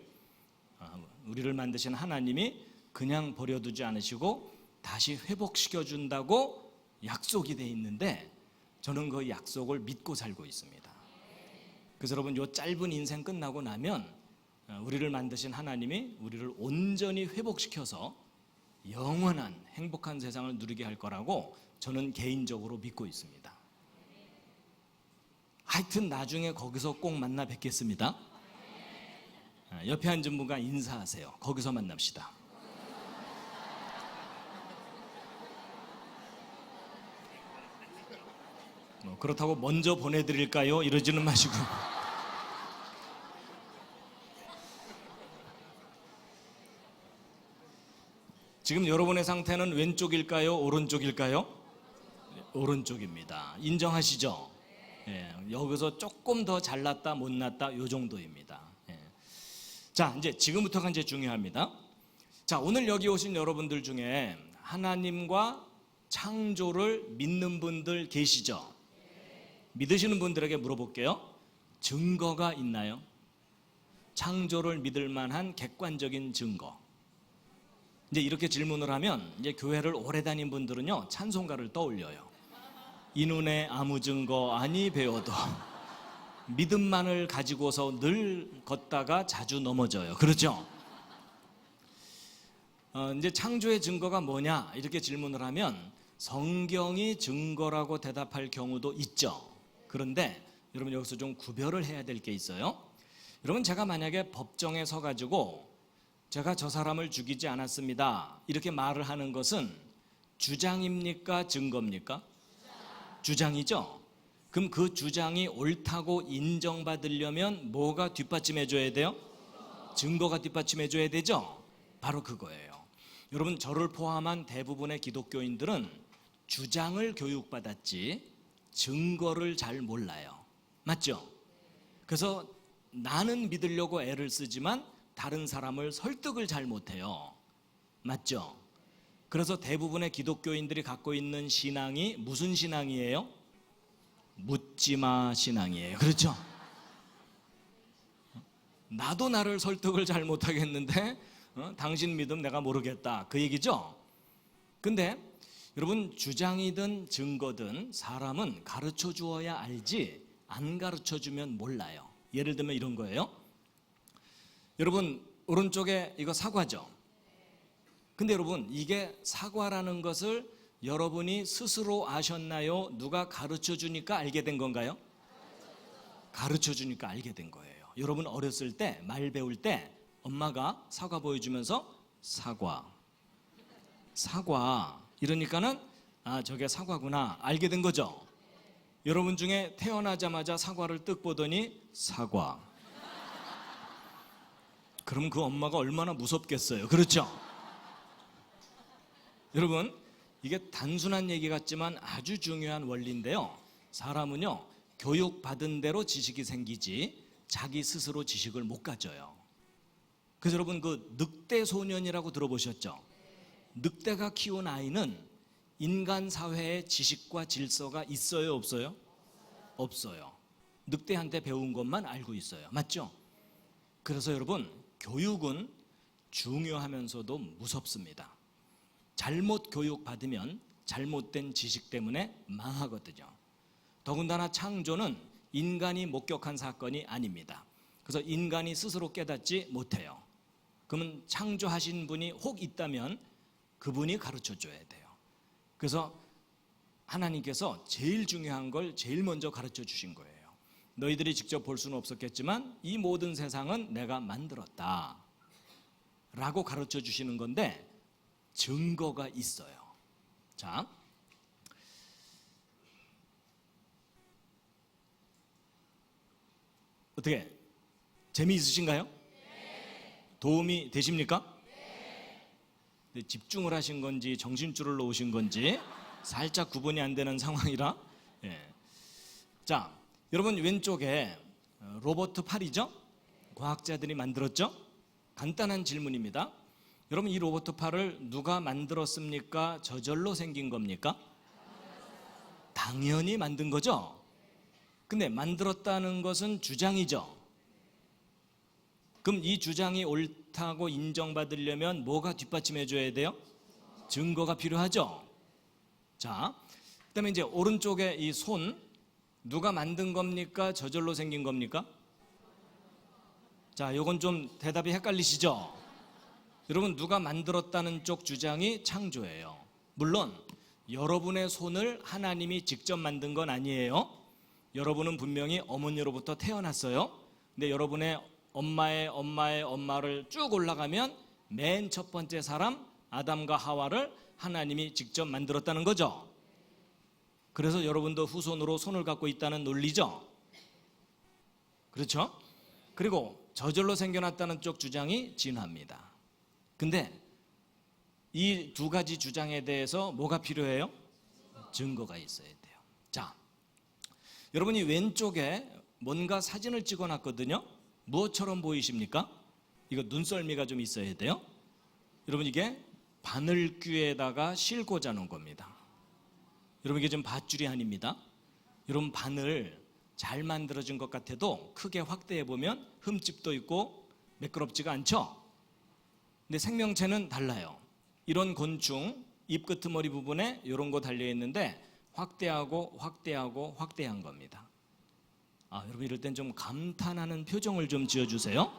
만드신 하나님이 그냥 버려두지 않으시고 다시 회복시켜 준다고 약속이 돼 있는데 저는 그 약속을 믿고 살고 있습니다. 그래서 여러분, 요 짧은 인생 끝나고 나면 우리를 만드신 하나님이 우리를 온전히 회복시켜서 영원한 행복한 세상을 누리게 할 거라고 저는 개인적으로 믿고 있습니다. 하여튼 나중에 거기서 꼭 만나 뵙겠습니다. 옆에 앉은 분과 인사하세요. 거기서 만납시다. 그렇다고 먼저 보내드릴까요? 이러지는 마시고. 지금 여러분의 상태는 왼쪽일까요? 오른쪽일까요? 오른쪽입니다. 인정하시죠? 예, 여기서 조금 더 잘났다 못났다 요 정도입니다. 예. 자, 이제 지금부터가 이제 중요합니다. 자, 오늘 여기 오신 여러분들 중에 하나님과 창조를 믿는 분들 계시죠? 믿으시는 분들에게 물어볼게요. 증거가 있나요? 창조를 믿을 만한 객관적인 증거. 이제 이렇게 질문을 하면 이제 교회를 오래 다닌 분들은요 찬송가를 떠올려요. 이 눈에 아무 증거 아니 배워도 믿음만을 가지고서 늘 걷다가 자주 넘어져요. 그렇죠? 이제 창조의 증거가 뭐냐 이렇게 질문을 하면 성경이 증거라고 대답할 경우도 있죠. 그런데 여러분 여기서 좀 구별을 해야 될 게 있어요. 여러분 제가 만약에 법정에 서 가지고 제가 저 사람을 죽이지 않았습니다 이렇게 말을 하는 것은 주장입니까? 증거입니까? 주장이죠. 그럼 그 주장이 옳다고 인정받으려면 뭐가 뒷받침해 줘야 돼요? 증거가 뒷받침해 줘야 되죠. 바로 그거예요. 여러분 저를 포함한 대부분의 기독교인들은 주장을 교육받았지 증거를 잘 몰라요. 맞죠? 그래서 나는 믿으려고 애를 쓰지만 다른 사람을 설득을 잘 못해요. 맞죠? 그래서 대부분의 기독교인들이 갖고 있는 신앙이 무슨 신앙이에요? 묻지마 신앙이에요. 그렇죠? 나도 나를 설득을 잘 못하겠는데 당신 믿음 내가 모르겠다 그 얘기죠? 근데 여러분 주장이든 증거든 사람은 가르쳐 주어야 알지 안 가르쳐 주면 몰라요. 예를 들면 이런 거예요. 여러분 오른쪽에 이거 사과죠. 근데 여러분 이게 사과라는 것을 여러분이 스스로 아셨나요? 누가 가르쳐 주니까 알게 된 건가요? 가르쳐 주니까 알게 된 거예요. 여러분 어렸을 때 말 배울 때 엄마가 사과 보여주면서 사과 이러니까는 아 저게 사과구나 알게 된 거죠. 여러분 중에 태어나자마자 사과를 뜩 보더니 사과. 그럼 그 엄마가 얼마나 무섭겠어요. 그렇죠? 여러분 이게 단순한 얘기 같지만 아주 중요한 원리인데요. 사람은요 교육받은 대로 지식이 생기지 자기 스스로 지식을 못 가져요. 그래서 여러분 그 늑대 소년이라고 들어보셨죠? 늑대가 키운 아이는 인간 사회의 지식과 질서가 있어요 없어요? 없어요. 늑대한테 배운 것만 알고 있어요. 맞죠? 그래서 여러분 교육은 중요하면서도 무섭습니다. 잘못 교육받으면 잘못된 지식 때문에 망하거든요. 더군다나 창조는 인간이 목격한 사건이 아닙니다. 그래서 인간이 스스로 깨닫지 못해요. 그러면 창조하신 분이 혹 있다면 그분이 가르쳐 줘야 돼요. 그래서 하나님께서 제일 중요한 걸 제일 먼저 가르쳐 주신 거예요. 너희들이 직접 볼 수는 없었겠지만 이 모든 세상은 내가 만들었다 라고 가르쳐 주시는 건데 증거가 있어요. 자, 어떻게 재미있으신가요? 도움이 되십니까? 집중을 하신 건지 정신줄을 놓으신 건지 살짝 구분이 안 되는 상황이라. 자, 여러분 왼쪽에 로버트 팔이죠? 과학자들이 만들었죠? 간단한 질문입니다. 여러분 이 로버트 팔을 누가 만들었습니까? 저절로 생긴 겁니까? 당연히 만든 거죠? 근데 만들었다는 것은 주장이죠? 그럼 이 주장이 옳다고 인정받으려면 뭐가 뒷받침해 줘야 돼요? 증거가 필요하죠? 자, 그 다음에 이제 오른쪽에 이 손 누가 만든 겁니까? 저절로 생긴 겁니까? 자, 요건 좀 대답이 헷갈리시죠? 여러분, 누가 만들었다는 쪽 주장이 창조예요. 물론 여러분의 손을 하나님이 직접 만든 건 아니에요. 여러분은 분명히 어머니로부터 태어났어요. 근데 여러분의 엄마의 엄마의 엄마를 쭉 올라가면 맨 첫 번째 사람 아담과 하와를 하나님이 직접 만들었다는 거죠. 그래서 여러분도 후손으로 손을 갖고 있다는 논리죠. 그렇죠? 그리고 저절로 생겨났다는 쪽 주장이 진화입니다. 근데 이 두 가지 주장에 대해서 뭐가 필요해요? 증거가 있어야 돼요. 자, 여러분이 왼쪽에 뭔가 사진을 찍어놨거든요. 무엇처럼 보이십니까? 이거 눈썰미가 좀 있어야 돼요. 여러분, 이게 바늘귀에다가 싣고자 놓은 겁니다. 여러분, 이게 좀 밧줄이 아닙니다. 여러분, 바늘 잘 만들어진 것 같아도 크게 확대해 보면 흠집도 있고 매끄럽지가 않죠. 근데 생명체는 달라요. 이런 곤충 입끄트머리 부분에 이런 거 달려 있는데 확대하고 확대하고 확대한 겁니다. 여러분, 이럴 땐 좀 감탄하는 표정을 좀 지어주세요.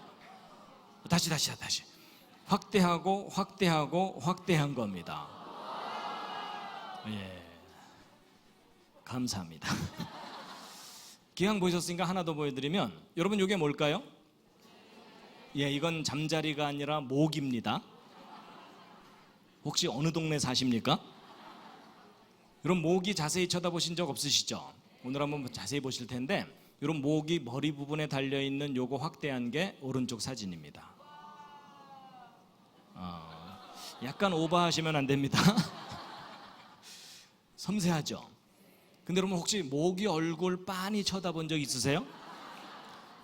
다시 확대하고 확대하고 확대한 겁니다. 예, 감사합니다. 기왕 보셨으니까 하나 더 보여드리면, 여러분, 이게 뭘까요? 예, 이건 잠자리가 아니라 모기입니다. 혹시 어느 동네 사십니까? 여러분, 모기 자세히 쳐다보신 적 없으시죠? 오늘 한번 자세히 보실 텐데, 여러분, 모기 머리 부분에 달려있는 요거 확대한 게 오른쪽 사진입니다. 약간 오버하시면 안 됩니다. 섬세하죠? 근데 여러분, 혹시 모기 얼굴 빤히 쳐다본 적 있으세요?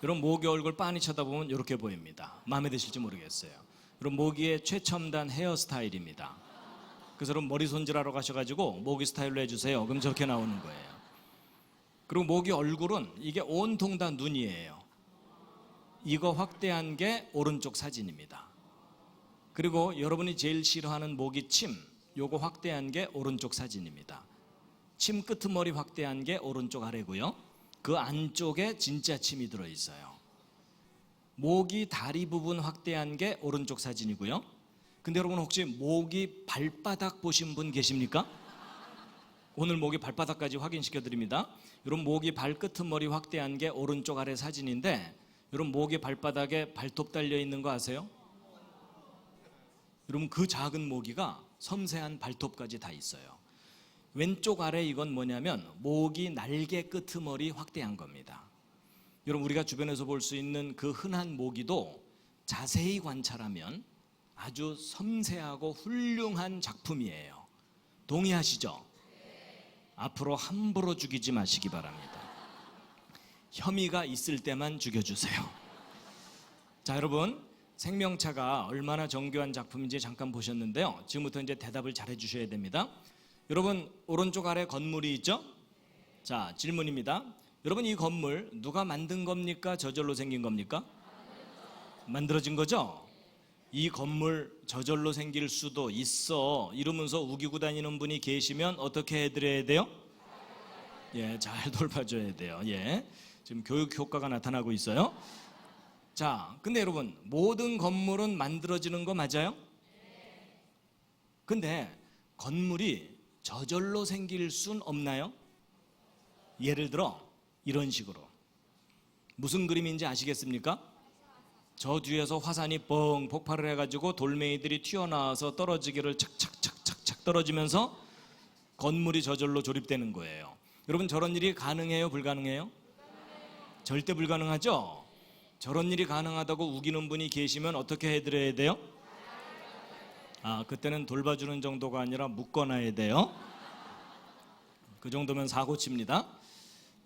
여러분, 모기 얼굴 빤히 쳐다보면 이렇게 보입니다. 마음에 드실지 모르겠어요. 여러분, 모기의 최첨단 헤어스타일입니다. 그래서 여러분, 머리 손질하러 가셔가지고 모기 스타일로 해주세요. 그럼 저렇게 나오는 거예요. 그리고 모기 얼굴은 이게 온통 다 눈이에요. 이거 확대한 게 오른쪽 사진입니다. 그리고 여러분이 제일 싫어하는 모기 침, 요거 확대한 게 오른쪽 사진입니다. 침 끄트머리 확대한 게 오른쪽 아래고요. 그 안쪽에 진짜 침이 들어있어요. 모기 다리 부분 확대한 게 오른쪽 사진이고요. 근데 여러분, 혹시 모기 발바닥 보신 분 계십니까? 오늘 모기 발바닥까지 확인시켜 드립니다. 여러분, 모기 발끝머리 확대한 게 오른쪽 아래 사진인데, 여러분, 모기 발바닥에 발톱 달려 있는 거 아세요? 여러분, 그 작은 모기가 섬세한 발톱까지 다 있어요. 왼쪽 아래 이건 뭐냐면 모기 날개 끄트머리 확대한 겁니다. 여러분, 우리가 주변에서 볼 수 있는 그 흔한 모기도 자세히 관찰하면 아주 섬세하고 훌륭한 작품이에요. 동의하시죠? 앞으로 함부로 죽이지 마시기 바랍니다. 혐의가 있을 때만 죽여주세요. 자, 여러분, 생명차가 얼마나 정교한 작품인지 잠깐 보셨는데요. 지금부터 이제 대답을 잘 해주셔야 됩니다. 여러분, 오른쪽 아래 건물이 있죠? 자, 질문입니다. 여러분, 이 건물 누가 만든 겁니까? 저절로 생긴 겁니까? 만들어진 거죠? 이 건물 저절로 생길 수도 있어 이러면서 우기고 다니는 분이 계시면 어떻게 해드려야 돼요? 예, 잘 돌봐줘야 돼요. 예, 지금 교육 효과가 나타나고 있어요. 자, 근데 여러분, 모든 건물은 만들어지는 거 맞아요? 근데 건물이 저절로 생길 순 없나요? 예를 들어 이런 식으로. 무슨 그림인지 아시겠습니까? 저 뒤에서 화산이 뻥 폭발을 해가지고 돌멩이들이 튀어나와서 떨어지기를 착착착착착 떨어지면서 건물이 저절로 조립되는 거예요. 여러분, 저런 일이 가능해요? 불가능해요? 절대 불가능하죠? 저런 일이 가능하다고 우기는 분이 계시면 어떻게 해드려야 돼요? 그때는 돌봐주는 정도가 아니라 묶어놔야 돼요. 그 정도면 사고칩니다.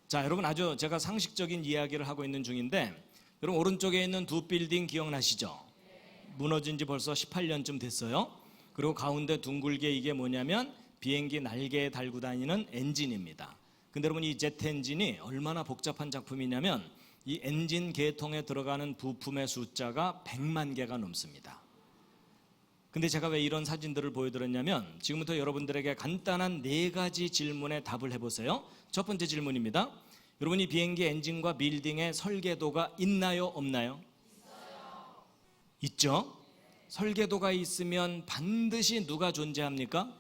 자, 여러분, 아주 제가 상식적인 이야기를 하고 있는 중인데, 여러분, 오른쪽에 있는 두 빌딩 기억나시죠? 무너진 지 벌써 18년쯤 됐어요. 그리고 가운데 둥글게 이게 뭐냐면 비행기 날개에 달고 다니는 엔진입니다. 근데 여러분, 이 제트 엔진이 얼마나 복잡한 작품이냐면 이 엔진 계통에 들어가는 부품의 숫자가 100만 개가 넘습니다. 근데 제가 왜 이런 사진들을 보여드렸냐면 지금부터 여러분들에게 간단한 4가지 질문에 답을 해보세요. 첫 번째 질문입니다. 여러분, 이 비행기 엔진과 빌딩의 설계도가 있나요? 없나요? 있죠? 설계도가 있으면 반드시 누가 존재합니까?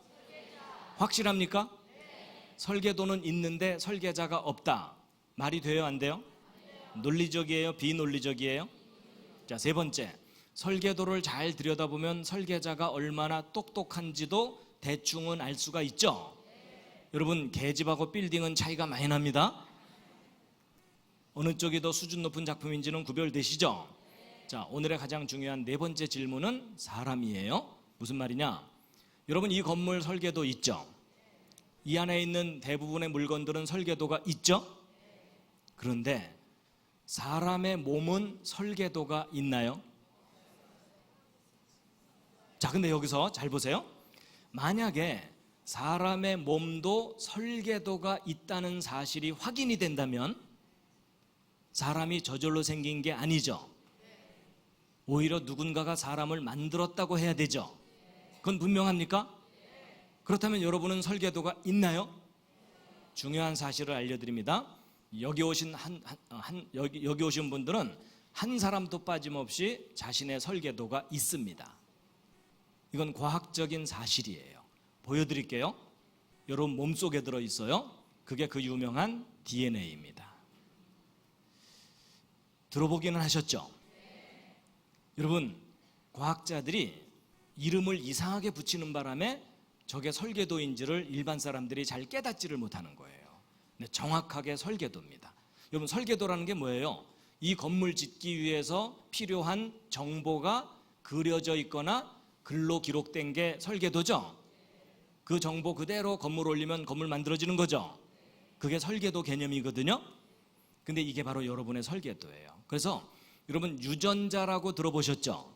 확실합니까? 설계도는 있는데 설계자가 없다. 말이 돼요, 안 돼요? 논리적이에요, 비논리적이에요? 자, 세 번째. 설계도를 잘 들여다보면 설계자가 얼마나 똑똑한지도 대충은 알 수가 있죠? 여러분, 계집하고 빌딩은 차이가 많이 납니다. 어느 쪽이 더 수준 높은 작품인지는 구별되시죠? 자, 오늘의 가장 중요한 네 번째 질문은 사람이에요. 무슨 말이냐? 여러분, 이 건물 설계도 있죠? 이 안에 있는 대부분의 물건들은 설계도가 있죠? 그런데 사람의 몸은 설계도가 있나요? 자, 근데 여기서 잘 보세요. 만약에 사람의 몸도 설계도가 있다는 사실이 확인이 된다면 사람이 저절로 생긴 게 아니죠. 오히려 누군가가 사람을 만들었다고 해야 되죠. 그건 분명합니까? 그렇다면 여러분은 설계도가 있나요? 중요한 사실을 알려드립니다. 여기 오신 여기 오신 분들은 한 사람도 빠짐없이 자신의 설계도가 있습니다. 이건 과학적인 사실이에요. 보여드릴게요. 여러분 몸속에 들어있어요. 그게 그 유명한 DNA입니다. 들어보기는 하셨죠? 여러분, 과학자들이 이름을 이상하게 붙이는 바람에 저게 설계도인지를 일반 사람들이 잘 깨닫지를 못하는 거예요. 근데 정확하게 설계도입니다. 여러분, 설계도라는 게 뭐예요? 이 건물 짓기 위해서 필요한 정보가 그려져 있거나 글로 기록된 게 설계도죠? 그 정보 그대로 건물 올리면 건물 만들어지는 거죠? 그게 설계도 개념이거든요. 근데 이게 바로 여러분의 설계도예요. 그래서 여러분 유전자라고 들어보셨죠?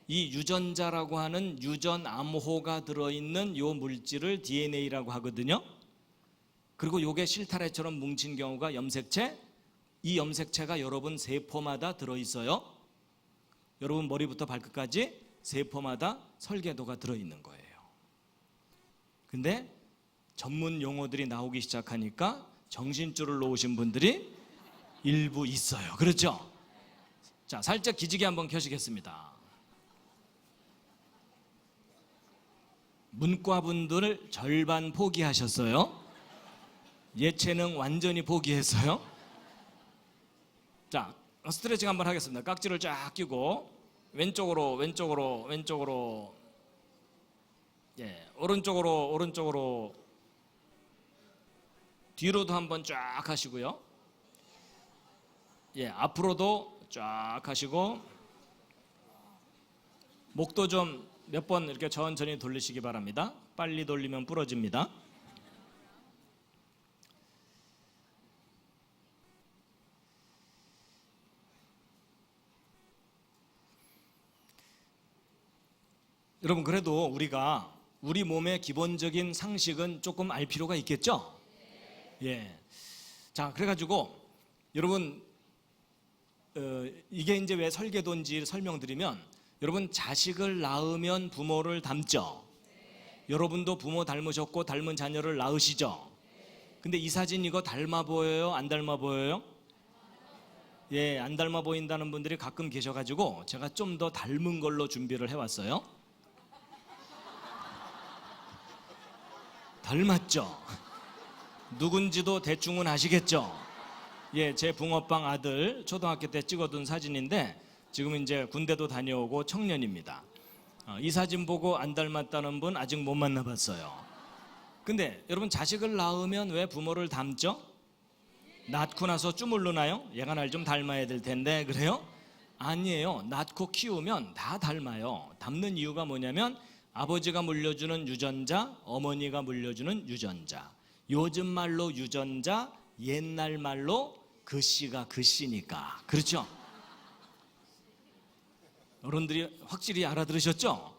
이 유전자라고 하는 유전암호가 들어있는 요 물질을 DNA라고 하거든요. 그리고 요게 실타래처럼 뭉친 경우가 염색체. 이 염색체가 여러분 세포마다 들어있어요. 여러분 머리부터 발끝까지 세포마다 설계도가 들어있는 거예요. 근데 전문 용어들이 나오기 시작하니까 정신줄을 놓으신 분들이 일부 있어요. 그렇죠? 자, 살짝 기지개 한번 켜시겠습니다. 문과분들 절반 포기하셨어요. 예체능 완전히 포기했어요. 자, 스트레칭 한번 하겠습니다. 깍지를 쫙 끼고 왼쪽으로 예, 오른쪽으로 뒤로도 한번 쫙 하시고요. 예, 앞으로도 쫙 하시고 목도 좀 몇 번 이렇게 천천히 돌리시기 바랍니다. 빨리 돌리면 부러집니다. 여러분, 그래도 우리가 우리 몸의 기본적인 상식은 조금 알 필요가 있겠죠? 예. 자, 그래가지고 여러분 이게 이제 왜 설계도인지 설명드리면, 여러분 자식을 낳으면 부모를 닮죠? 여러분도 부모 닮으셨고 닮은 자녀를 낳으시죠? 근데 이 사진 이거 닮아 보여요? 안 닮아 보여요? 예, 안 닮아 보인다는 분들이 가끔 계셔가지고 제가 좀 더 닮은 걸로 준비를 해왔어요. 닮았죠? 누군지도 대충은 아시겠죠? 예, 제 붕어빵 아들 초등학교 때 찍어둔 사진인데 지금 이제 군대도 다녀오고 청년입니다. 이 사진 보고 안 닮았다는 분 아직 못 만나봤어요. 근데 여러분 자식을 낳으면 왜 부모를 닮죠? 낳고 나서 주물르나요? 얘가 날 좀 닮아야 될 텐데, 그래요? 아니에요. 낳고 키우면 다 닮아요. 닮는 이유가 뭐냐면 아버지가 물려주는 유전자, 어머니가 물려주는 유전자. 요즘 말로 유전자, 옛날 말로 글씨가 글씨니까. 그렇죠? 어른들이 확실히 알아들으셨죠?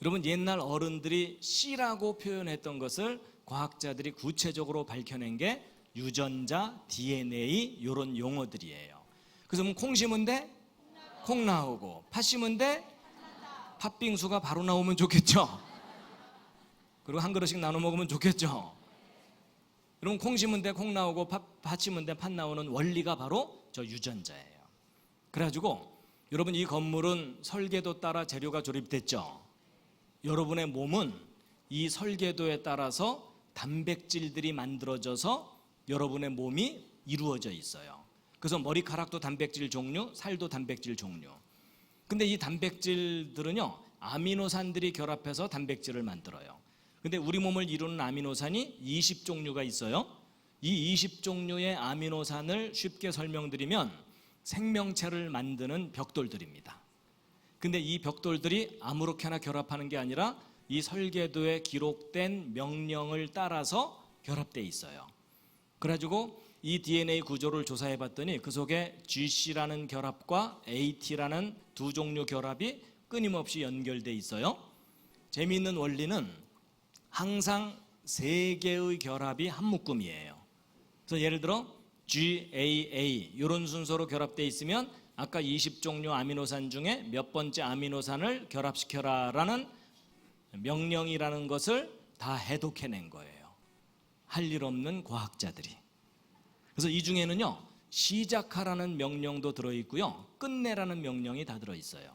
여러분, 옛날 어른들이 씨라고 표현했던 것을 과학자들이 구체적으로 밝혀낸 게 유전자, DNA 이런 용어들이에요. 그래서 콩 심은 데 콩 나오고, 팥 심은 데 팥빙수가 바로 나오면 좋겠죠? 그리고 한 그릇씩 나눠 먹으면 좋겠죠? 여러분, 콩 심은 데 콩 나오고 팥 심은 데 팥 나오는 원리가 바로 저 유전자예요. 그래가지고 여러분, 이 건물은 설계도 따라 재료가 조립됐죠. 여러분의 몸은 이 설계도에 따라서 단백질들이 만들어져서 여러분의 몸이 이루어져 있어요. 그래서 머리카락도 단백질 종류, 살도 단백질 종류. 근데 이 단백질들은요, 아미노산들이 결합해서 단백질을 만들어요. 근데 우리 몸을 이루는 아미노산이 20종류가 있어요. 이 20종류의 아미노산을 쉽게 설명드리면 생명체를 만드는 벽돌들입니다. 근데 이 벽돌들이 아무렇게나 결합하는 게 아니라 이 설계도에 기록된 명령을 따라서 결합되어 있어요. 그래가지고 이 DNA 구조를 조사해 봤더니 그 속에 GC라는 결합과 AT라는 두 종류 결합이 끊임없이 연결되어 있어요. 재미있는 원리는 항상 세 개의 결합이 한 묶음이에요. 그래서 예를 들어 GAA 이런 순서로 결합되어 있으면 아까 20종류 아미노산 중에 몇 번째 아미노산을 결합시켜라라는 명령이라는 것을 다 해독해낸 거예요. 할 일 없는 과학자들이. 그래서 이 중에는요, 시작하라는 명령도 들어있고요, 끝내라는 명령이 다 들어있어요.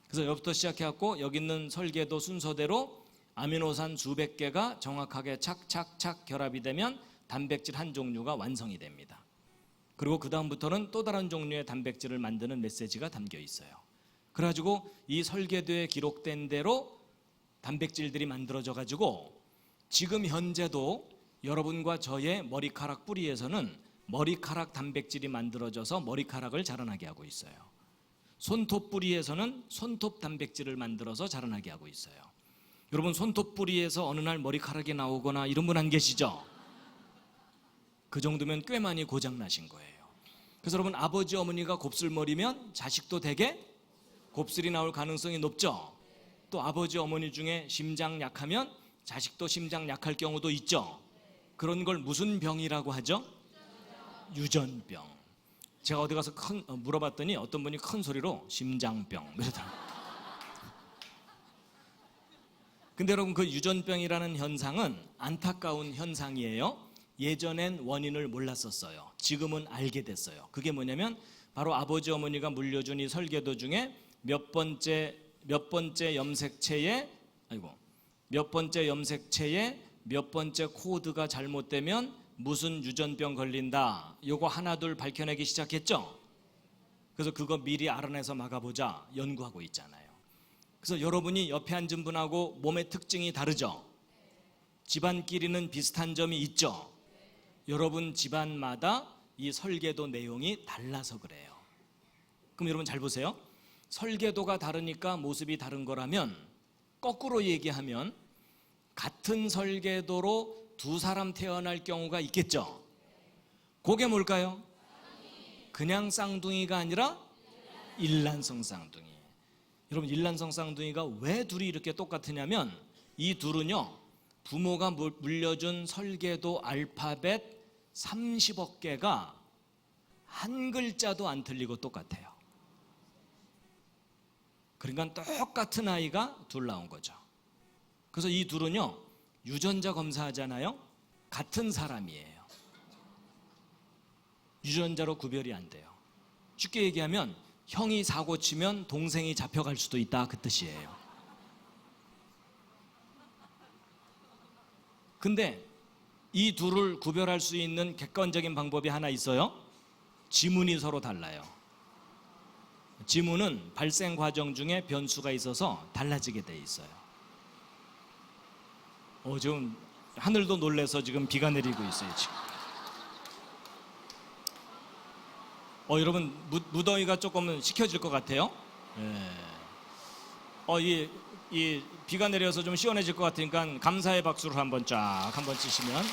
그래서 여기부터 시작해갖고 여기 있는 설계도 순서대로 아미노산 수백 개가 정확하게 착착착 결합이 되면 단백질 한 종류가 완성이 됩니다. 그리고 그 다음부터는 또 다른 종류의 단백질을 만드는 메시지가 담겨 있어요. 그래가지고 이 설계도에 기록된 대로 단백질들이 만들어져 가지고 지금 현재도 여러분과 저의 머리카락 뿌리에서는 머리카락 단백질이 만들어져서 머리카락을 자라나게 하고 있어요. 손톱 뿌리에서는 손톱 단백질을 만들어서 자라나게 하고 있어요. 여러분, 손톱 뿌리에서 어느 날 머리카락이 나오거나 이런 분 안 계시죠? 그 정도면 꽤 많이 고장나신 거예요. 그래서 여러분, 아버지 어머니가 곱슬머리면 자식도 되게 곱슬이 나올 가능성이 높죠. 또 아버지 어머니 중에 심장 약하면 자식도 심장 약할 경우도 있죠. 그런 걸 무슨 병이라고 하죠? 유전병. 제가 어디 가서 물어봤더니 어떤 분이 큰 소리로 심장병 그러더라고요. 근데 여러분, 그 유전병이라는 현상은 안타까운 현상이에요. 예전엔 원인을 몰랐었어요. 지금은 알게 됐어요. 그게 뭐냐면 바로 아버지 어머니가 물려준 이 설계도 중에 몇 번째 염색체에 몇 번째 코드가 잘못되면 무슨 유전병 걸린다, 요거 하나둘 밝혀내기 시작했죠. 그래서 그거 미리 알아내서 막아보자 연구하고 있잖아요. 그래서 여러분이 옆에 앉은 분하고 몸의 특징이 다르죠. 집안끼리는 비슷한 점이 있죠. 여러분 집안마다 이 설계도 내용이 달라서 그래요. 그럼 여러분 잘 보세요. 설계도가 다르니까 모습이 다른 거라면, 거꾸로 얘기하면 같은 설계도로 두 사람 태어날 경우가 있겠죠. 그게 뭘까요? 그냥 쌍둥이가 아니라 일란성 쌍둥이. 여러분, 일란성 쌍둥이가 왜 둘이 이렇게 똑같으냐면 이 둘은요, 부모가 물려준 설계도 알파벳 30억 개가 한 글자도 안 틀리고 똑같아요. 그러니까 똑같은 아이가 둘 나온 거죠. 그래서 이 둘은요, 유전자 검사하잖아요. 같은 사람이에요. 유전자로 구별이 안 돼요. 쉽게 얘기하면 형이 사고 치면 동생이 잡혀갈 수도 있다, 그 뜻이에요. 근데 이 둘을 구별할 수 있는 객관적인 방법이 하나 있어요. 지문이 서로 달라요. 지문은 발생 과정 중에 변수가 있어서 달라지게 돼 있어요. 지금 하늘도 놀래서 지금 비가 내리고 있어요, 지금. 여러분, 무더위가 조금은 식혀질 것 같아요. 이 비가 내려서 좀 시원해질 것 같으니까 감사의 박수를 한번 쫙 한번 치시면.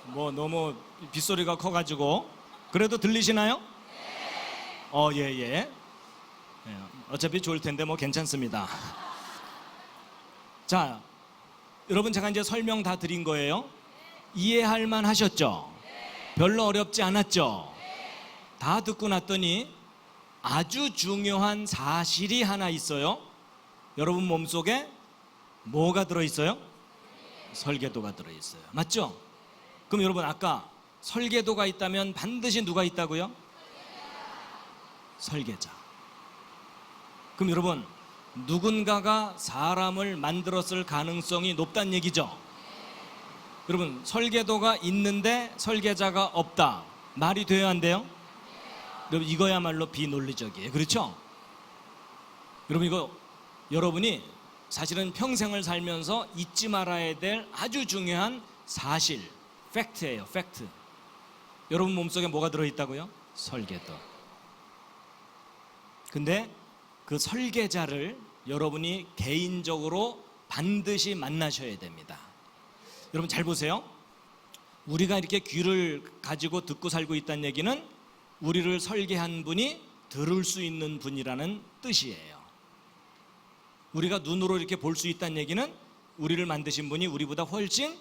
뭐 너무 빗소리가 커가지고 그래도 들리시나요? 예. 어차피 좋을 텐데 뭐 괜찮습니다. 자, 여러분, 제가 이제 설명 다 드린 거예요. 이해할 만 하셨죠? 별로 어렵지 않았죠? 다 듣고 났더니 아주 중요한 사실이 하나 있어요. 여러분 몸속에 뭐가 들어있어요? 설계도가 들어있어요. 맞죠? 그럼 여러분 아까 설계도가 있다면 반드시 누가 있다고요? 설계자. 그럼 여러분 누군가가 사람을 만들었을 가능성이 높다는 얘기죠? 여러분 설계도가 있는데 설계자가 없다. 말이 돼야 안 돼요? 여러분 이거야말로 비논리적이에요. 그렇죠? 여러분 이거 여러분이 사실은 평생을 살면서 잊지 말아야 될 아주 중요한 사실, 팩트예요. 팩트. 여러분 몸속에 뭐가 들어있다고요? 설계도. 근데 그 설계자를 여러분이 개인적으로 반드시 만나셔야 됩니다. 여러분 잘 보세요. 우리가 이렇게 귀를 가지고 듣고 살고 있다는 얘기는 우리를 설계한 분이 들을 수 있는 분이라는 뜻이에요. 우리가 눈으로 이렇게 볼 수 있다는 얘기는 우리를 만드신 분이 우리보다 훨씬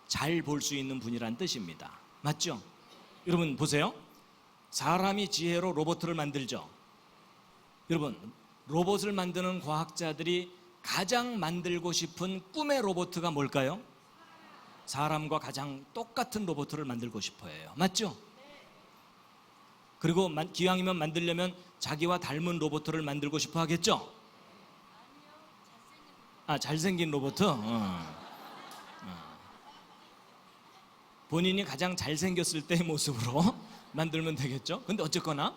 잘 볼 수 있는 분이라는 뜻입니다. 맞죠? 여러분 보세요. 사람이 지혜로 로봇을 만들죠. 여러분 로봇을 만드는 과학자들이 가장 만들고 싶은 꿈의 로봇가 뭘까요? 사람과 가장 똑같은 로봇을 만들고 싶어 해요. 맞죠? 그리고 기왕이면 만들려면 자기와 닮은 로봇을 만들고 싶어 하겠죠? 잘생긴 로봇? 본인이 가장 잘생겼을 때의 모습으로 만들면 되겠죠? 근데 어쨌거나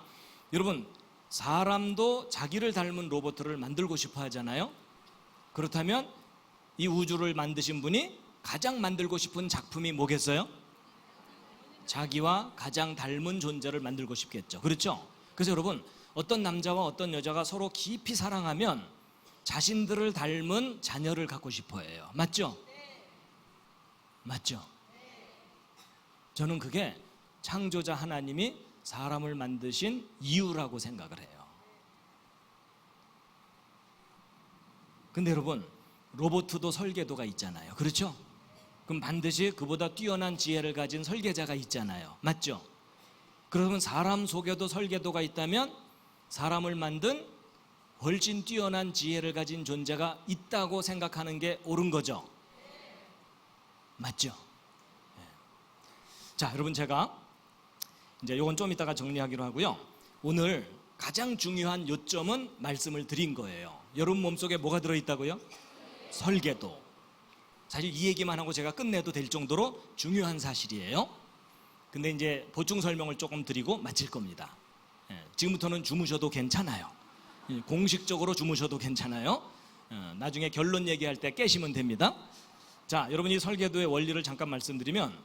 여러분 사람도 자기를 닮은 로봇을 만들고 싶어 하잖아요. 그렇다면 이 우주를 만드신 분이 가장 만들고 싶은 작품이 뭐겠어요? 자기와 가장 닮은 존재를 만들고 싶겠죠. 그렇죠? 그래서 여러분 어떤 남자와 어떤 여자가 서로 깊이 사랑하면 자신들을 닮은 자녀를 갖고 싶어 해요. 맞죠? 맞죠? 저는 그게 창조자 하나님이 사람을 만드신 이유라고 생각을 해요. 근데 여러분 로봇도 설계도가 있잖아요. 그렇죠? 그럼 반드시 그보다 뛰어난 지혜를 가진 설계자가 있잖아요. 맞죠? 그러면 사람 속에도 설계도가 있다면 사람을 만든 훨씬 뛰어난 지혜를 가진 존재가 있다고 생각하는 게 옳은 거죠. 맞죠? 자, 여러분 제가 이제 요건 좀 이따가 정리하기로 하고요. 오늘 가장 중요한 요점은 말씀을 드린 거예요. 여러분 몸속에 뭐가 들어있다고요? 설계도. 사실 이 얘기만 하고 제가 끝내도 될 정도로 중요한 사실이에요. 근데 이제 보충 설명을 조금 드리고 마칠 겁니다. 지금부터는 주무셔도 괜찮아요. 공식적으로 주무셔도 괜찮아요. 나중에 결론 얘기할 때 깨시면 됩니다. 자, 여러분이 설계도의 원리를 잠깐 말씀드리면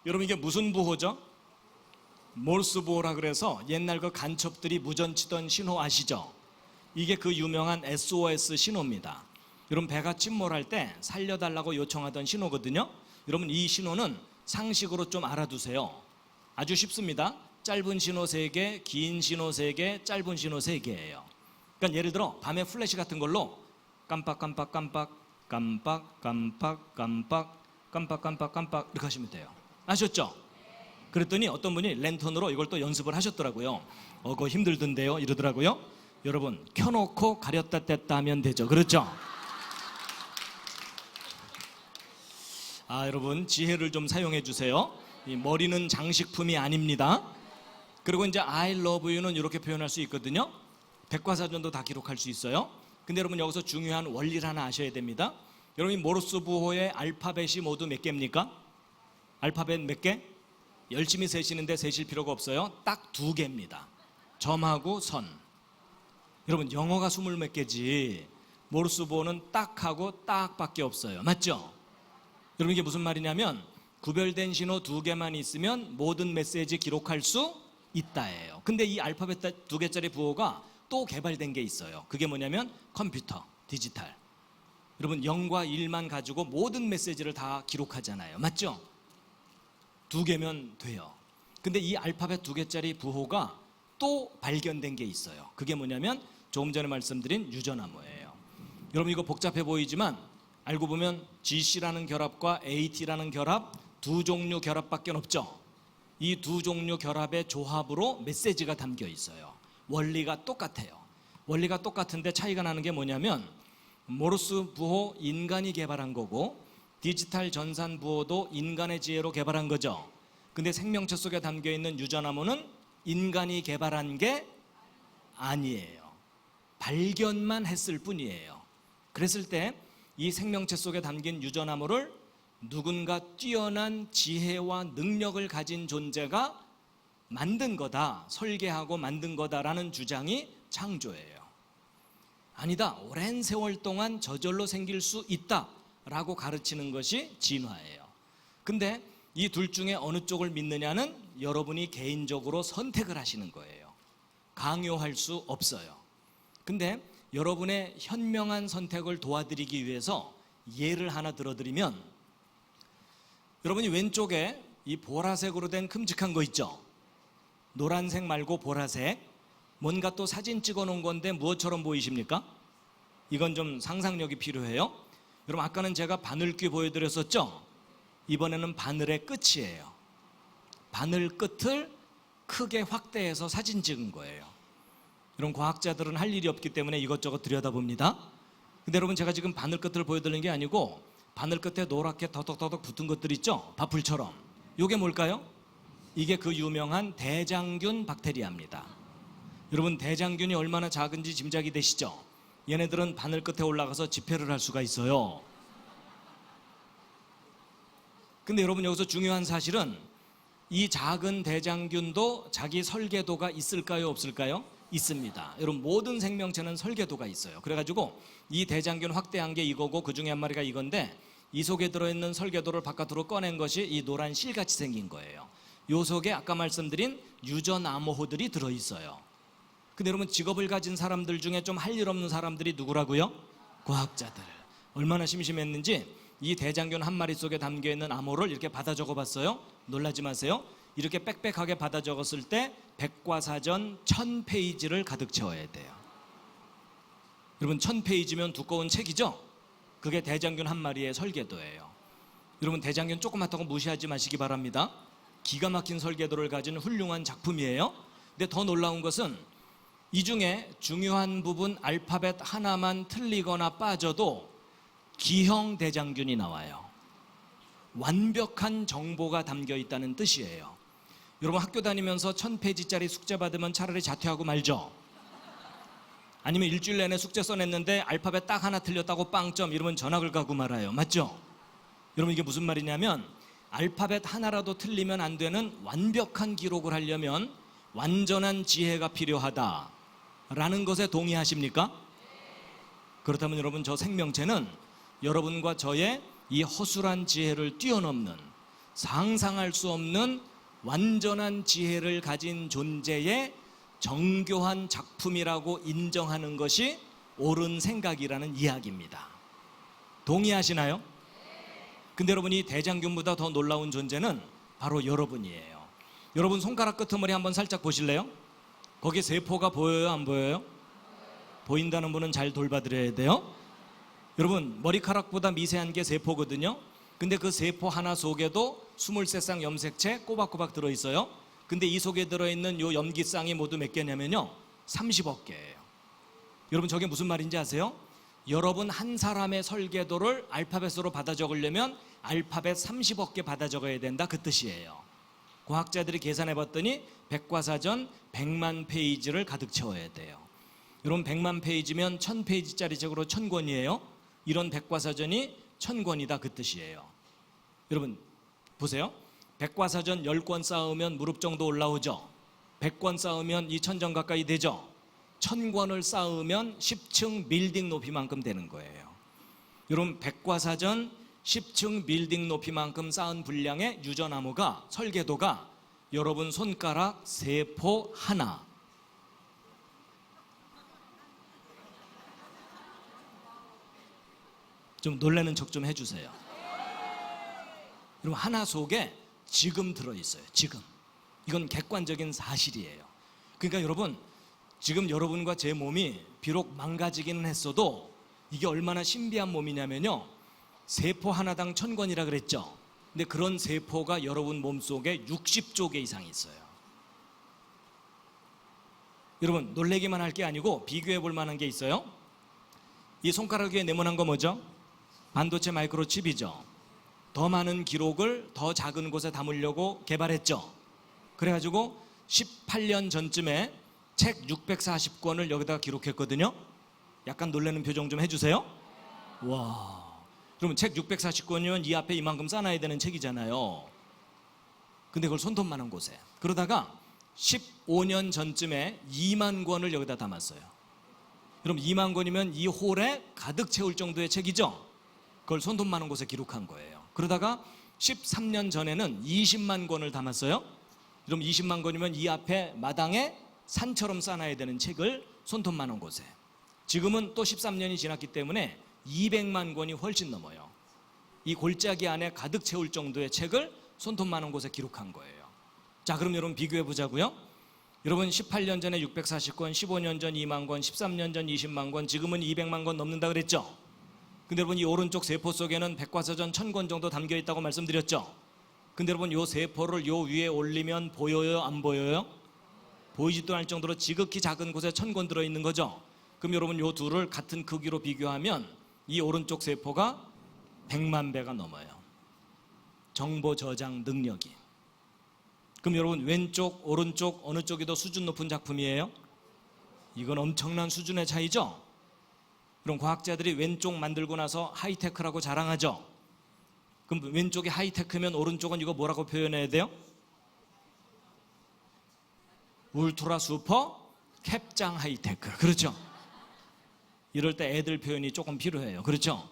여러분 이게 무슨 부호죠? 몰스 부호라 그래서 옛날 그 간첩들이 무전 치던 신호 아시죠? 이게 그 유명한 SOS 신호입니다. 여러분 배가 침몰할 때 살려달라고 요청하던 신호거든요. 여러분 이 신호는 상식으로 좀 알아두세요. 아주 쉽습니다. 짧은 신호 3개, 긴 신호 3개, 짧은 신호 3개예요. 그러니까 예를 들어 밤에 플래시 같은 걸로 깜빡깜빡깜빡 깜빡깜빡깜빡 깜빡깜빡깜빡 이렇게 하시면 돼요. 아셨죠? 그랬더니 어떤 분이 랜턴으로 이걸 또 연습을 하셨더라고요. 그거 힘들던데요 이러더라고요. 여러분 켜놓고 가렸다 뗐다 하면 되죠. 그렇죠? 여러분 지혜를 좀 사용해 주세요. 이 머리는 장식품이 아닙니다. 그리고 이제 I love you는 이렇게 표현할 수 있거든요. 백과사전도 다 기록할 수 있어요. 근데 여러분 여기서 중요한 원리를 하나 아셔야 됩니다. 여러분 모르스 부호의 알파벳이 모두 몇 개입니까? 알파벳 몇 개? 열심히 세시는데 세실 필요가 없어요. 딱 2개입니다. 점하고 선. 여러분 영어가 20몇 개지 모르스 부호는 딱하고 딱밖에 없어요. 맞죠? 여러분 이게 무슨 말이냐면 구별된 신호 2개만 있으면 모든 메시지 기록할 수 있다예요. 근데 이 알파벳 2개짜리 부호가 또 개발된 게 있어요. 그게 뭐냐면 컴퓨터, 디지털. 여러분 0과 1만 가지고 모든 메시지를 다 기록하잖아요. 맞죠? 2개면 돼요. 근데 이 알파벳 2개짜리 부호가 또 발견된 게 있어요. 그게 뭐냐면 조금 전에 말씀드린 유전암호예요. 여러분 이거 복잡해 보이지만 알고 보면 GC라는 결합과 AT라는 결합 2종류 결합밖에 없죠. 이 2종류 결합의 조합으로 메시지가 담겨 있어요. 원리가 똑같아요. 원리가 똑같은데 차이가 나는 게 뭐냐면 모르스 부호 인간이 개발한 거고 디지털 전산부호도 인간의 지혜로 개발한 거죠. 근데 생명체 속에 담겨 있는 유전암호는 인간이 개발한 게 아니에요. 발견만 했을 뿐이에요. 그랬을 때 이 생명체 속에 담긴 유전암호를 누군가 뛰어난 지혜와 능력을 가진 존재가 만든 거다, 설계하고 만든 거다라는 주장이 창조예요. 아니다, 오랜 세월 동안 저절로 생길 수 있다라고 가르치는 것이 진화예요. 근데 이 둘 중에 어느 쪽을 믿느냐는 여러분이 개인적으로 선택을 하시는 거예요. 강요할 수 없어요. 근데 여러분의 현명한 선택을 도와드리기 위해서 예를 하나 들어드리면, 여러분이 왼쪽에 이 보라색으로 된 큼직한 거 있죠? 노란색 말고 보라색, 뭔가 또 사진 찍어 놓은 건데 무엇처럼 보이십니까? 이건 좀 상상력이 필요해요. 여러분, 아까는 제가 바늘귀 보여드렸었죠? 이번에는 바늘의 끝이에요. 바늘 끝을 크게 확대해서 사진 찍은 거예요. 이런 과학자들은 할 일이 없기 때문에 이것저것 들여다봅니다. 근데 여러분, 제가 지금 바늘 끝을 보여드리는 게 아니고 바늘 끝에 노랗게 더덕더덕 붙은 것들 있죠? 밥풀처럼. 이게 뭘까요? 이게 그 유명한 대장균 박테리아입니다. 여러분, 대장균이 얼마나 작은지 짐작이 되시죠? 얘네들은 바늘 끝에 올라가서 집회를 할 수가 있어요. 근데 여러분, 여기서 중요한 사실은 이 작은 대장균도 자기 설계도가 있을까요, 없을까요? 있습니다. 여러분, 모든 생명체는 설계도가 있어요. 그래가지고 이 대장균 확대한 게 이거고 그 중에 한 마리가 이건데, 이 속에 들어있는 설계도를 바깥으로 꺼낸 것이 이 노란 실같이 생긴 거예요. 요 속에 아까 말씀드린 유전암호들이 들어있어요. 근데 여러분, 직업을 가진 사람들 중에 좀 할 일 없는 사람들이 누구라고요? 과학자들. 얼마나 심심했는지 이 대장균 한 마리 속에 담겨있는 암호를 이렇게 받아 적어봤어요. 놀라지 마세요. 이렇게 빽빽하게 받아 적었을 때 백과사전 1000페이지를 가득 채워야 돼요. 여러분, 1000페이지면 두꺼운 책이죠? 그게 대장균 한 마리의 설계도예요. 여러분, 대장균 조그맣다고 무시하지 마시기 바랍니다. 기가 막힌 설계도를 가진 훌륭한 작품이에요. 근데 더 놀라운 것은 이 중에 중요한 부분 알파벳 하나만 틀리거나 빠져도 기형 대장균이 나와요. 완벽한 정보가 담겨 있다는 뜻이에요. 여러분, 학교 다니면서 1000페이지짜리 숙제 받으면 차라리 자퇴하고 말죠. 아니면 일주일 내내 숙제 써냈는데 알파벳 딱 하나 틀렸다고 빵점 이러면 전학을 가고 말아요. 맞죠? 여러분, 이게 무슨 말이냐면 알파벳 하나라도 틀리면 안 되는 완벽한 기록을 하려면 완전한 지혜가 필요하다라는 것에 동의하십니까? 그렇다면 여러분, 저 생명체는 여러분과 저의 이 허술한 지혜를 뛰어넘는, 상상할 수 없는 완전한 지혜를 가진 존재의 정교한 작품이라고 인정하는 것이 옳은 생각이라는 이야기입니다. 동의하시나요? 근데 여러분, 이 대장균보다 더 놀라운 존재는 바로 여러분이에요. 여러분, 손가락 끄트머리 한번 살짝 보실래요? 거기 세포가 보여요, 안 보여요? 보인다는 분은 잘 돌봐드려야 돼요. 여러분, 머리카락보다 미세한 게 세포거든요. 근데 그 세포 하나 속에도 23쌍 염색체 꼬박꼬박 들어있어요. 근데 이 속에 들어있는 요 염기쌍이 모두 몇 개냐면요, 30억 개예요. 여러분, 저게 무슨 말인지 아세요? 여러분 한 사람의 설계도를 알파벳으로 받아 적으려면 알파벳 30억 개 받아 적어야 된다, 그 뜻이에요. 과학자들이 계산해 봤더니 백과사전 100만 페이지를 가득 채워야 돼요. 여러분, 100만 페이지면 1000페이지짜리 책으로 1000권이에요. 이런 백과사전이 1000권이다, 그 뜻이에요. 여러분 보세요. 백과사전 10권 쌓으면 무릎 정도 올라오죠. 100권 쌓으면 2000점 가까이 되죠. 1000권을 쌓으면 10층 빌딩 높이만큼 되는 거예요. 여러분, 백과사전 10층 빌딩 높이만큼 쌓은 분량의 유전암호가, 설계도가 여러분 손가락 세포 하나. 좀 놀라는 척 좀 해주세요. 여러분, 하나 속에 지금 들어있어요. 지금. 이건 객관적인 사실이에요. 그러니까 여러분, 지금 여러분과 제 몸이 비록 망가지기는 했어도 이게 얼마나 신비한 몸이냐면요, 세포 하나당 1000권이라 그랬죠. 근데 그런 세포가 여러분 몸속에 60조 개 이상 있어요. 여러분, 놀래기만 할 게 아니고 비교해 볼 만한 게 있어요. 이 손가락 위에 네모난 거 뭐죠? 반도체 마이크로칩이죠. 더 많은 기록을 더 작은 곳에 담으려고 개발했죠. 그래가지고 18년 전쯤에 책 640권을 여기다가 기록했거든요. 약간 놀라는 표정 좀 해주세요. 와, 그러면 책 640권이면 이 앞에 이만큼 쌓아야 되는 책이잖아요. 근데 그걸 손톱만한 곳에. 그러다가 15년 전쯤에 2만 권을 여기다 담았어요. 그럼 2만 권이면 이 홀에 가득 채울 정도의 책이죠. 그걸 손톱만한 곳에 기록한 거예요. 그러다가 13년 전에는 20만 권을 담았어요. 그럼 20만 권이면 이 앞에 마당에 산처럼 쌓아야 되는 책을 손톱만한 곳에. 지금은 또 13년이 지났기 때문에 200만 권이 훨씬 넘어요. 이 골짜기 안에 가득 채울 정도의 책을 손톱만한 곳에 기록한 거예요. 자, 그럼 여러분 비교해 보자고요. 여러분 18년 전에 640권, 15년 전 2만 권, 13년 전 20만 권, 지금은 200만 권 넘는다 그랬죠. 근데 여러분 이 오른쪽 세포 속에는 백과사전 1000권 정도 담겨 있다고 말씀드렸죠. 근데 여러분 요 세포를 요 위에 올리면 보여요, 안 보여요? 보이지도 않을 정도로 지극히 작은 곳에 1000권 들어있는 거죠. 그럼 여러분 요 둘을 같은 크기로 비교하면 이 오른쪽 세포가 100만 배가 넘어요. 정보 저장 능력이. 그럼 여러분 왼쪽, 오른쪽 어느 쪽이 더 수준 높은 작품이에요? 이건 엄청난 수준의 차이죠. 그럼 과학자들이 왼쪽 만들고 나서 하이테크라고 자랑하죠. 그럼 왼쪽이 하이테크면 오른쪽은 이거 뭐라고 표현해야 돼요? 울트라 슈퍼 캡장 하이테크. 그렇죠? 이럴 때 애들 표현이 조금 필요해요. 그렇죠?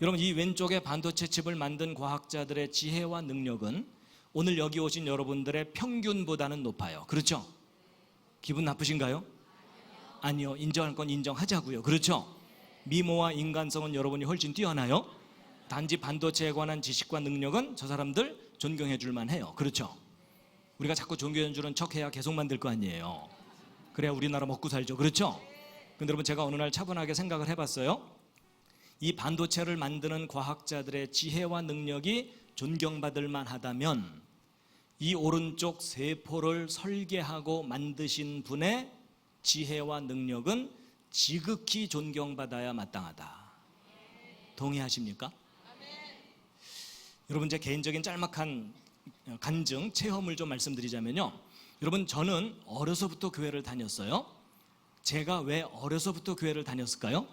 여러분 이 왼쪽에 반도체 칩을 만든 과학자들의 지혜와 능력은 오늘 여기 오신 여러분들의 평균보다는 높아요. 그렇죠? 기분 나쁘신가요? 아니요. 인정할 건 인정하자고요. 그렇죠? 미모와 인간성은 여러분이 훨씬 뛰어나요. 단지 반도체에 관한 지식과 능력은 저 사람들 존경해 줄 만해요. 그렇죠? 우리가 자꾸 존경해 주는 척해야 계속 만들 거 아니에요. 그래야 우리나라 먹고 살죠. 그렇죠? 근데 여러분 제가 어느 날 차분하게 생각을 해봤어요. 이 반도체를 만드는 과학자들의 지혜와 능력이 존경받을 만하다면 이 오른쪽 세포를 설계하고 만드신 분의 지혜와 능력은 지극히 존경받아야 마땅하다. 동의하십니까? 여러분 제 개인적인 짤막한 간증, 체험을 좀 말씀드리자면요. 여러분 저는 어려서부터 교회를 다녔어요. 제가 왜 어려서부터 교회를 다녔을까요?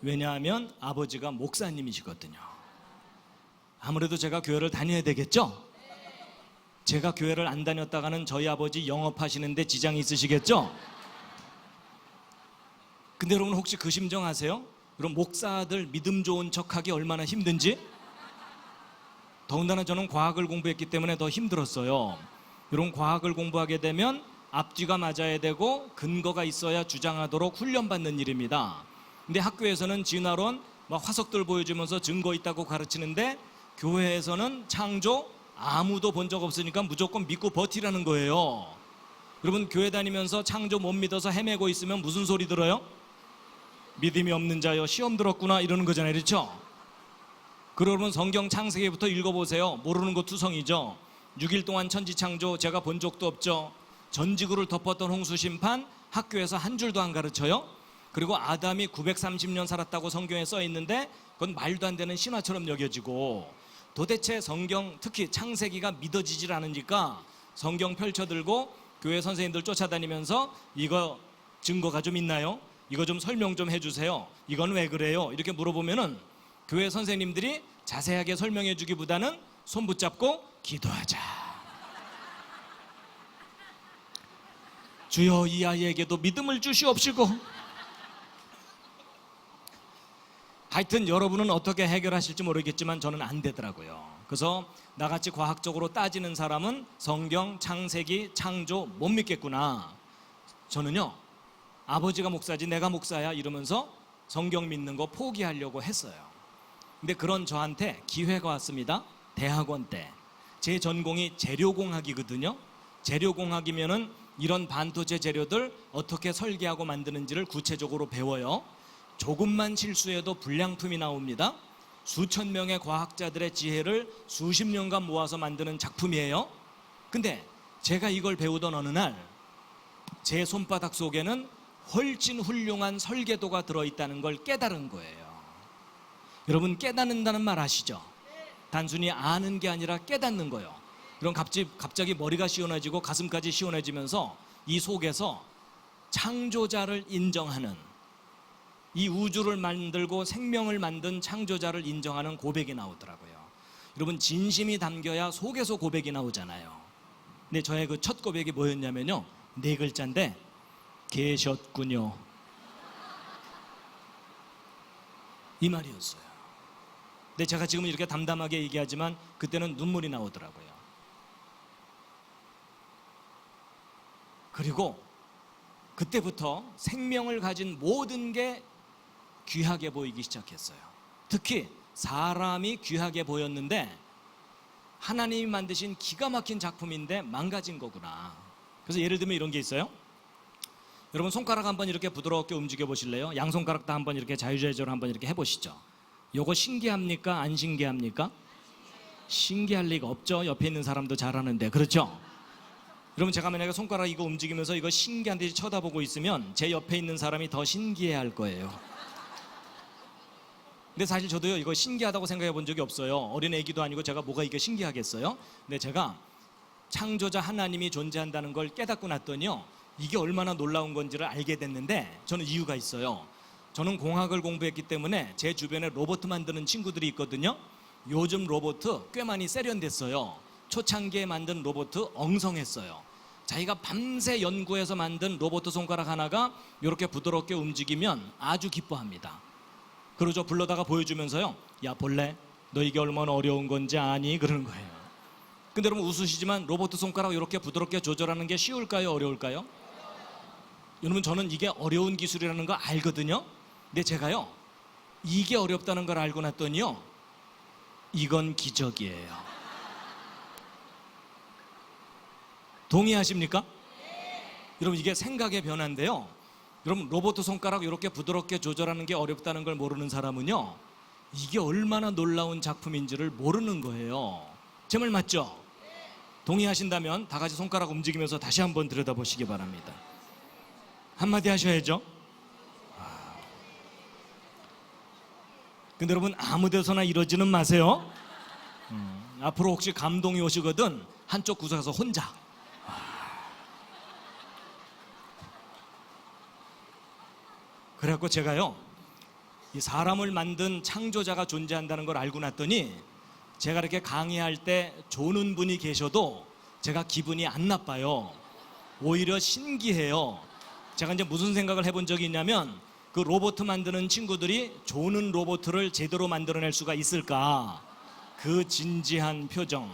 왜냐하면 아버지가 목사님이시거든요. 아무래도 제가 교회를 다녀야 되겠죠? 제가 교회를 안 다녔다가는 저희 아버지 영업하시는데 지장이 있으시겠죠? 근데 여러분 혹시 그 심정 아세요? 그럼 목사들 믿음 좋은 척하기 얼마나 힘든지? 더군다나 저는 과학을 공부했기 때문에 더 힘들었어요. 여러분 과학을 공부하게 되면 앞뒤가 맞아야 되고 근거가 있어야 주장하도록 훈련받는 일입니다. 근데 학교에서는 진화론 막 화석들 보여주면서 증거 있다고 가르치는데 교회에서는 창조 아무도 본 적 없으니까 무조건 믿고 버티라는 거예요. 여러분 교회 다니면서 창조 못 믿어서 헤매고 있으면 무슨 소리 들어요? 믿음이 없는 자여 시험 들었구나 이러는 거잖아요. 그렇죠? 그러면 성경 창세기부터 읽어보세요. 모르는 거 투성이죠. 6일 동안 천지창조 제가 본 적도 없죠. 전지구를 덮었던 홍수심판 학교에서 한 줄도 안 가르쳐요. 그리고 아담이 930년 살았다고 성경에 써 있는데 그건 말도 안 되는 신화처럼 여겨지고 도대체 성경 특히 창세기가 믿어지질 않으니까 성경 펼쳐들고 교회 선생님들 쫓아다니면서 이거 증거가 좀 있나요? 이거 좀 설명 좀 해주세요. 이건 왜 그래요? 이렇게 물어보면은 교회 선생님들이 자세하게 설명해 주기보다는 손 붙잡고 기도하자. 주여 이 아이에게도 믿음을 주시옵시고. 하여튼 여러분은 어떻게 해결하실지 모르겠지만 저는 안 되더라고요. 그래서 나같이 과학적으로 따지는 사람은 성경, 창세기, 창조 못 믿겠구나. 저는요 아버지가 목사지 내가 목사야 이러면서 성경 믿는 거 포기하려고 했어요. 근데 그런 저한테 기회가 왔습니다. 대학원 때 제 전공이 재료공학이거든요. 재료공학이면은 이런 반도체 재료들 어떻게 설계하고 만드는지를 구체적으로 배워요. 조금만 실수해도 불량품이 나옵니다. 수천 명의 과학자들의 지혜를 수십 년간 모아서 만드는 작품이에요. 근데 제가 이걸 배우던 어느 날 제 손바닥 속에는 훨씬 훌륭한 설계도가 들어있다는 걸 깨달은 거예요. 여러분 깨닫는다는 말 아시죠? 단순히 아는 게 아니라 깨닫는 거예요. 그럼 갑자기 머리가 시원해지고 가슴까지 시원해지면서 이 속에서 창조자를 인정하는, 이 우주를 만들고 생명을 만든 창조자를 인정하는 고백이 나오더라고요. 여러분, 진심이 담겨야 속에서 고백이 나오잖아요. 근데 저의 그 첫 고백이 뭐였냐면요, 4글자인데 계셨군요, 이 말이었어요. 근데 제가 지금 이렇게 담담하게 얘기하지만 그때는 눈물이 나오더라고요. 그리고 그때부터 생명을 가진 모든 게 귀하게 보이기 시작했어요. 특히 사람이 귀하게 보였는데 하나님이 만드신 기가 막힌 작품인데 망가진 거구나. 그래서 예를 들면 이런 게 있어요. 여러분, 손가락 한번 이렇게 부드럽게 움직여 보실래요? 양손가락 다 한번 이렇게 자유자재로 한번 이렇게 해보시죠. 요거 신기합니까? 안 신기합니까? 신기할 리가 없죠. 옆에 있는 사람도 잘하는데, 그렇죠? 여러분, 제가 만약에 손가락 이거 움직이면서 이거 신기한 듯이 쳐다보고 있으면 제 옆에 있는 사람이 더 신기해할 거예요. 근데 사실 저도요, 이거 신기하다고 생각해 본 적이 없어요. 어린 애기도 아니고 제가 뭐가 이게 신기하겠어요? 근데 제가 창조자 하나님이 존재한다는 걸 깨닫고 났더니요, 이게 얼마나 놀라운 건지를 알게 됐는데, 저는 이유가 있어요. 저는 공학을 공부했기 때문에 제 주변에 로봇 만드는 친구들이 있거든요. 요즘 로봇 꽤 많이 세련됐어요. 초창기에 만든 로봇 엉성했어요. 자기가 밤새 연구해서 만든 로봇 손가락 하나가 이렇게 부드럽게 움직이면 아주 기뻐합니다. 그러죠. 불러다가 보여주면서요, 야, 볼래? 너 이게 얼마나 어려운 건지 아니? 그러는 거예요. 근데 여러분, 웃으시지만 로봇 손가락 이렇게 부드럽게 조절하는 게 쉬울까요? 어려울까요? 여러분, 저는 이게 어려운 기술이라는 거 알거든요. 근데 제가요, 이게 어렵다는 걸 알고 났더니요, 이건 기적이에요. 동의하십니까? 여러분, 이게 생각의 변화인데요, 여러분, 로봇 손가락 이렇게 부드럽게 조절하는 게 어렵다는 걸 모르는 사람은요, 이게 얼마나 놀라운 작품인지를 모르는 거예요. 제 말 맞죠? 동의하신다면 다 같이 손가락 움직이면서 다시 한번 들여다보시기 바랍니다. 한마디 하셔야죠. 근데 여러분, 아무 데서나 이러지는 마세요. 앞으로 혹시 감동이 오시거든 한쪽 구석에서 혼자. 그래갖고 제가요, 이 사람을 만든 창조자가 존재한다는 걸 알고 났더니 제가 이렇게 강의할 때 조는 분이 계셔도 제가 기분이 안 나빠요. 오히려 신기해요. 제가 이제 무슨 생각을 해본 적이 있냐면, 그 로봇 만드는 친구들이 조는 로봇을 제대로 만들어낼 수가 있을까? 그 진지한 표정.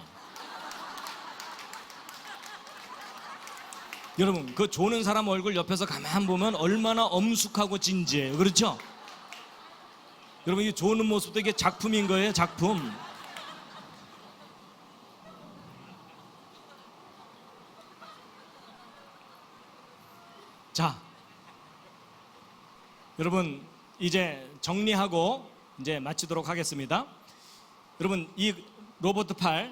여러분, 그 조는 사람 얼굴 옆에서 가만 보면 얼마나 엄숙하고 진지해요. 그렇죠? 여러분, 이 조는 모습도 이게 작품인 거예요. 작품. 자, 여러분, 이제 정리하고 이제 마치도록 하겠습니다. 여러분, 이 로봇 팔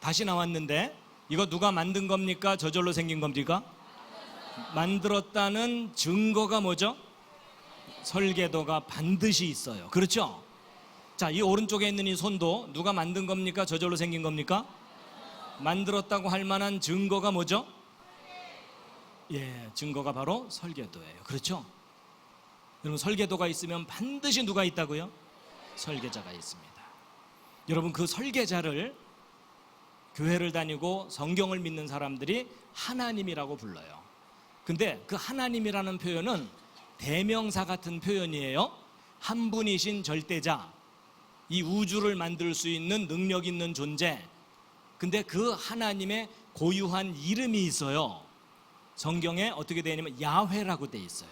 다시 나왔는데 이거 누가 만든 겁니까? 저절로 생긴 겁니까? 만들었다는 증거가 뭐죠? 설계도가 반드시 있어요. 그렇죠? 자, 이 오른쪽에 있는 이 손도 누가 만든 겁니까? 저절로 생긴 겁니까? 만들었다고 할 만한 증거가 뭐죠? 예, 증거가 바로 설계도예요. 그렇죠? 여러분, 설계도가 있으면 반드시 누가 있다고요? 설계자가 있습니다. 여러분, 그 설계자를 교회를 다니고 성경을 믿는 사람들이 하나님이라고 불러요. 근데 그 하나님이라는 표현은 대명사 같은 표현이에요. 한 분이신 절대자, 이 우주를 만들 수 있는 능력 있는 존재. 근데 그 하나님의 고유한 이름이 있어요. 성경에 어떻게 되어 있냐면 야훼라고 되어 있어요.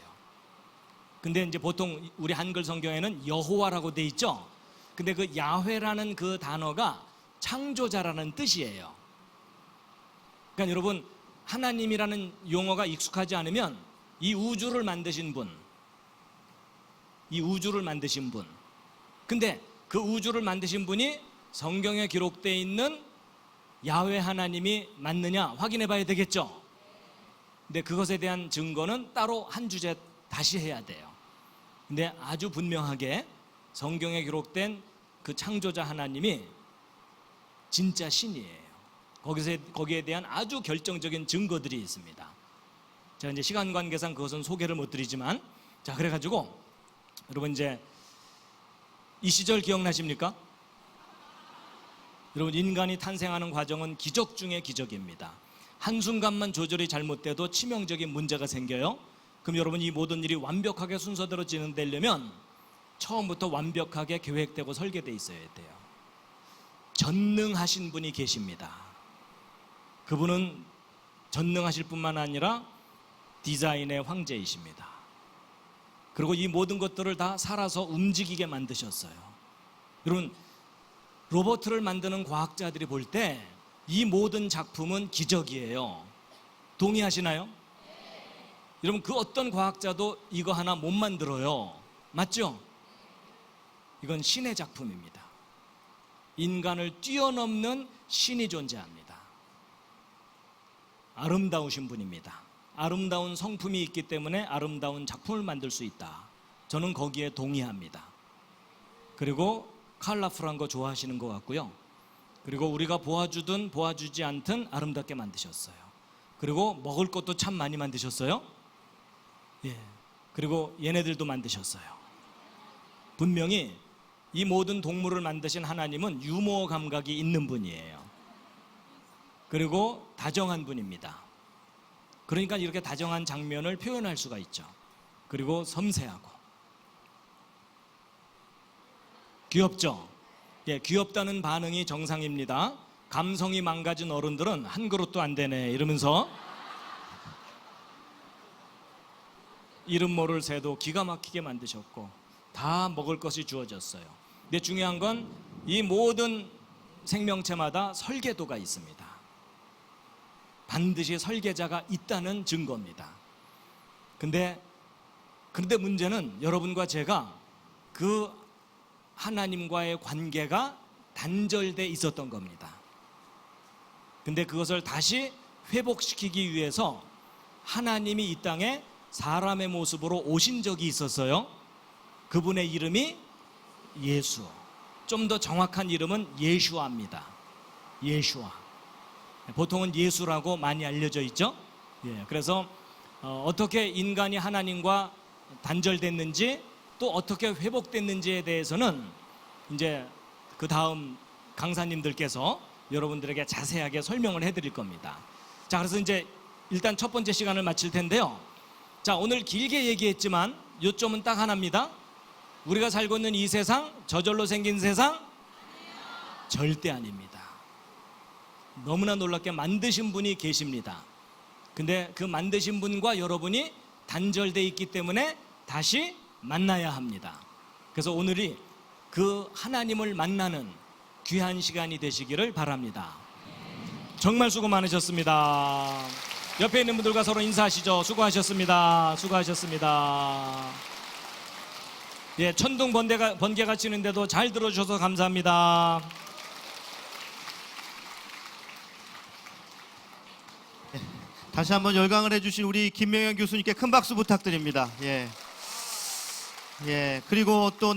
근데 이제 보통 우리 한글 성경에는 여호와라고 되어 있죠. 근데 그 야훼라는 그 단어가 창조자라는 뜻이에요. 그러니까 여러분, 하나님이라는 용어가 익숙하지 않으면 이 우주를 만드신 분, 이 우주를 만드신 분, 근데 그 우주를 만드신 분이 성경에 기록되어 있는 야훼 하나님이 맞느냐 확인해 봐야 되겠죠. 근데 그것에 대한 증거는 따로 한 주제 다시 해야 돼요. 근데 아주 분명하게 성경에 기록된 그 창조자 하나님이 진짜 신이에요. 거기에 대한 아주 결정적인 증거들이 있습니다. 제가 이제 시간 관계상 그것은 소개를 못 드리지만, 자, 그래가지고 여러분 이제 이 시절 기억나십니까? 여러분, 인간이 탄생하는 과정은 기적 중의 기적입니다. 한순간만 조절이 잘못돼도 치명적인 문제가 생겨요. 그럼 여러분, 이 모든 일이 완벽하게 순서대로 진행되려면 처음부터 완벽하게 계획되고 설계되어 있어야 돼요. 전능하신 분이 계십니다. 그분은 전능하실 뿐만 아니라 디자인의 황제이십니다. 그리고 이 모든 것들을 다 살아서 움직이게 만드셨어요. 여러분, 로봇을 만드는 과학자들이 볼 때 이 모든 작품은 기적이에요. 동의하시나요? 여러분, 그 어떤 과학자도 이거 하나 못 만들어요. 맞죠? 이건 신의 작품입니다. 인간을 뛰어넘는 신이 존재합니다. 아름다우신 분입니다. 아름다운 성품이 있기 때문에 아름다운 작품을 만들 수 있다. 저는 거기에 동의합니다. 그리고 컬러풀한 거 좋아하시는 것 같고요. 그리고 우리가 보아주든 보아주지 않든 아름답게 만드셨어요. 그리고 먹을 것도 참 많이 만드셨어요. 예. 그리고 얘네들도 만드셨어요. 분명히 이 모든 동물을 만드신 하나님은 유머 감각이 있는 분이에요. 그리고 다정한 분입니다. 그러니까 이렇게 다정한 장면을 표현할 수가 있죠. 그리고 섬세하고 귀엽죠? 예, 귀엽다는 반응이 정상입니다. 감성이 망가진 어른들은 한 그릇도 안 되네 이러면서 이름 모를 새도 기가 막히게 만드셨고 다 먹을 것이 주어졌어요. 근데 중요한 건 이 모든 생명체마다 설계도가 있습니다. 반드시 설계자가 있다는 증거입니다. 그런데 문제는 여러분과 제가 그 하나님과의 관계가 단절돼 있었던 겁니다. 근데 그것을 다시 회복시키기 위해서 하나님이 이 땅에 사람의 모습으로 오신 적이 있었어요. 그분의 이름이 예수. 좀 더 정확한 이름은 예슈아입니다. 예슈아. 보통은 예수라고 많이 알려져 있죠. 예, 그래서 어떻게 인간이 하나님과 단절됐는지 또 어떻게 회복됐는지에 대해서는 이제 그 다음 강사님들께서 여러분들에게 자세하게 설명을 해드릴 겁니다. 자, 그래서 이제 일단 첫 번째 시간을 마칠 텐데요. 자, 오늘 길게 얘기했지만 요점은 딱 하나입니다. 우리가 살고 있는 이 세상, 저절로 생긴 세상? 절대 아닙니다. 너무나 놀랍게 만드신 분이 계십니다. 근데 그 만드신 분과 여러분이 단절되어 있기 때문에 다시 만나야 합니다. 그래서 오늘이 그 하나님을 만나는 귀한 시간이 되시기를 바랍니다. 정말 수고 많으셨습니다. 옆에 있는 분들과 서로 인사하시죠. 수고하셨습니다. 수고하셨습니다. 예, 천둥 번개가 치는데도 잘 들어주셔서 감사합니다.
다시 한번 열강을 해주신 우리 김명현 교수님께 큰 박수 부탁드립니다. 예. 그리고 또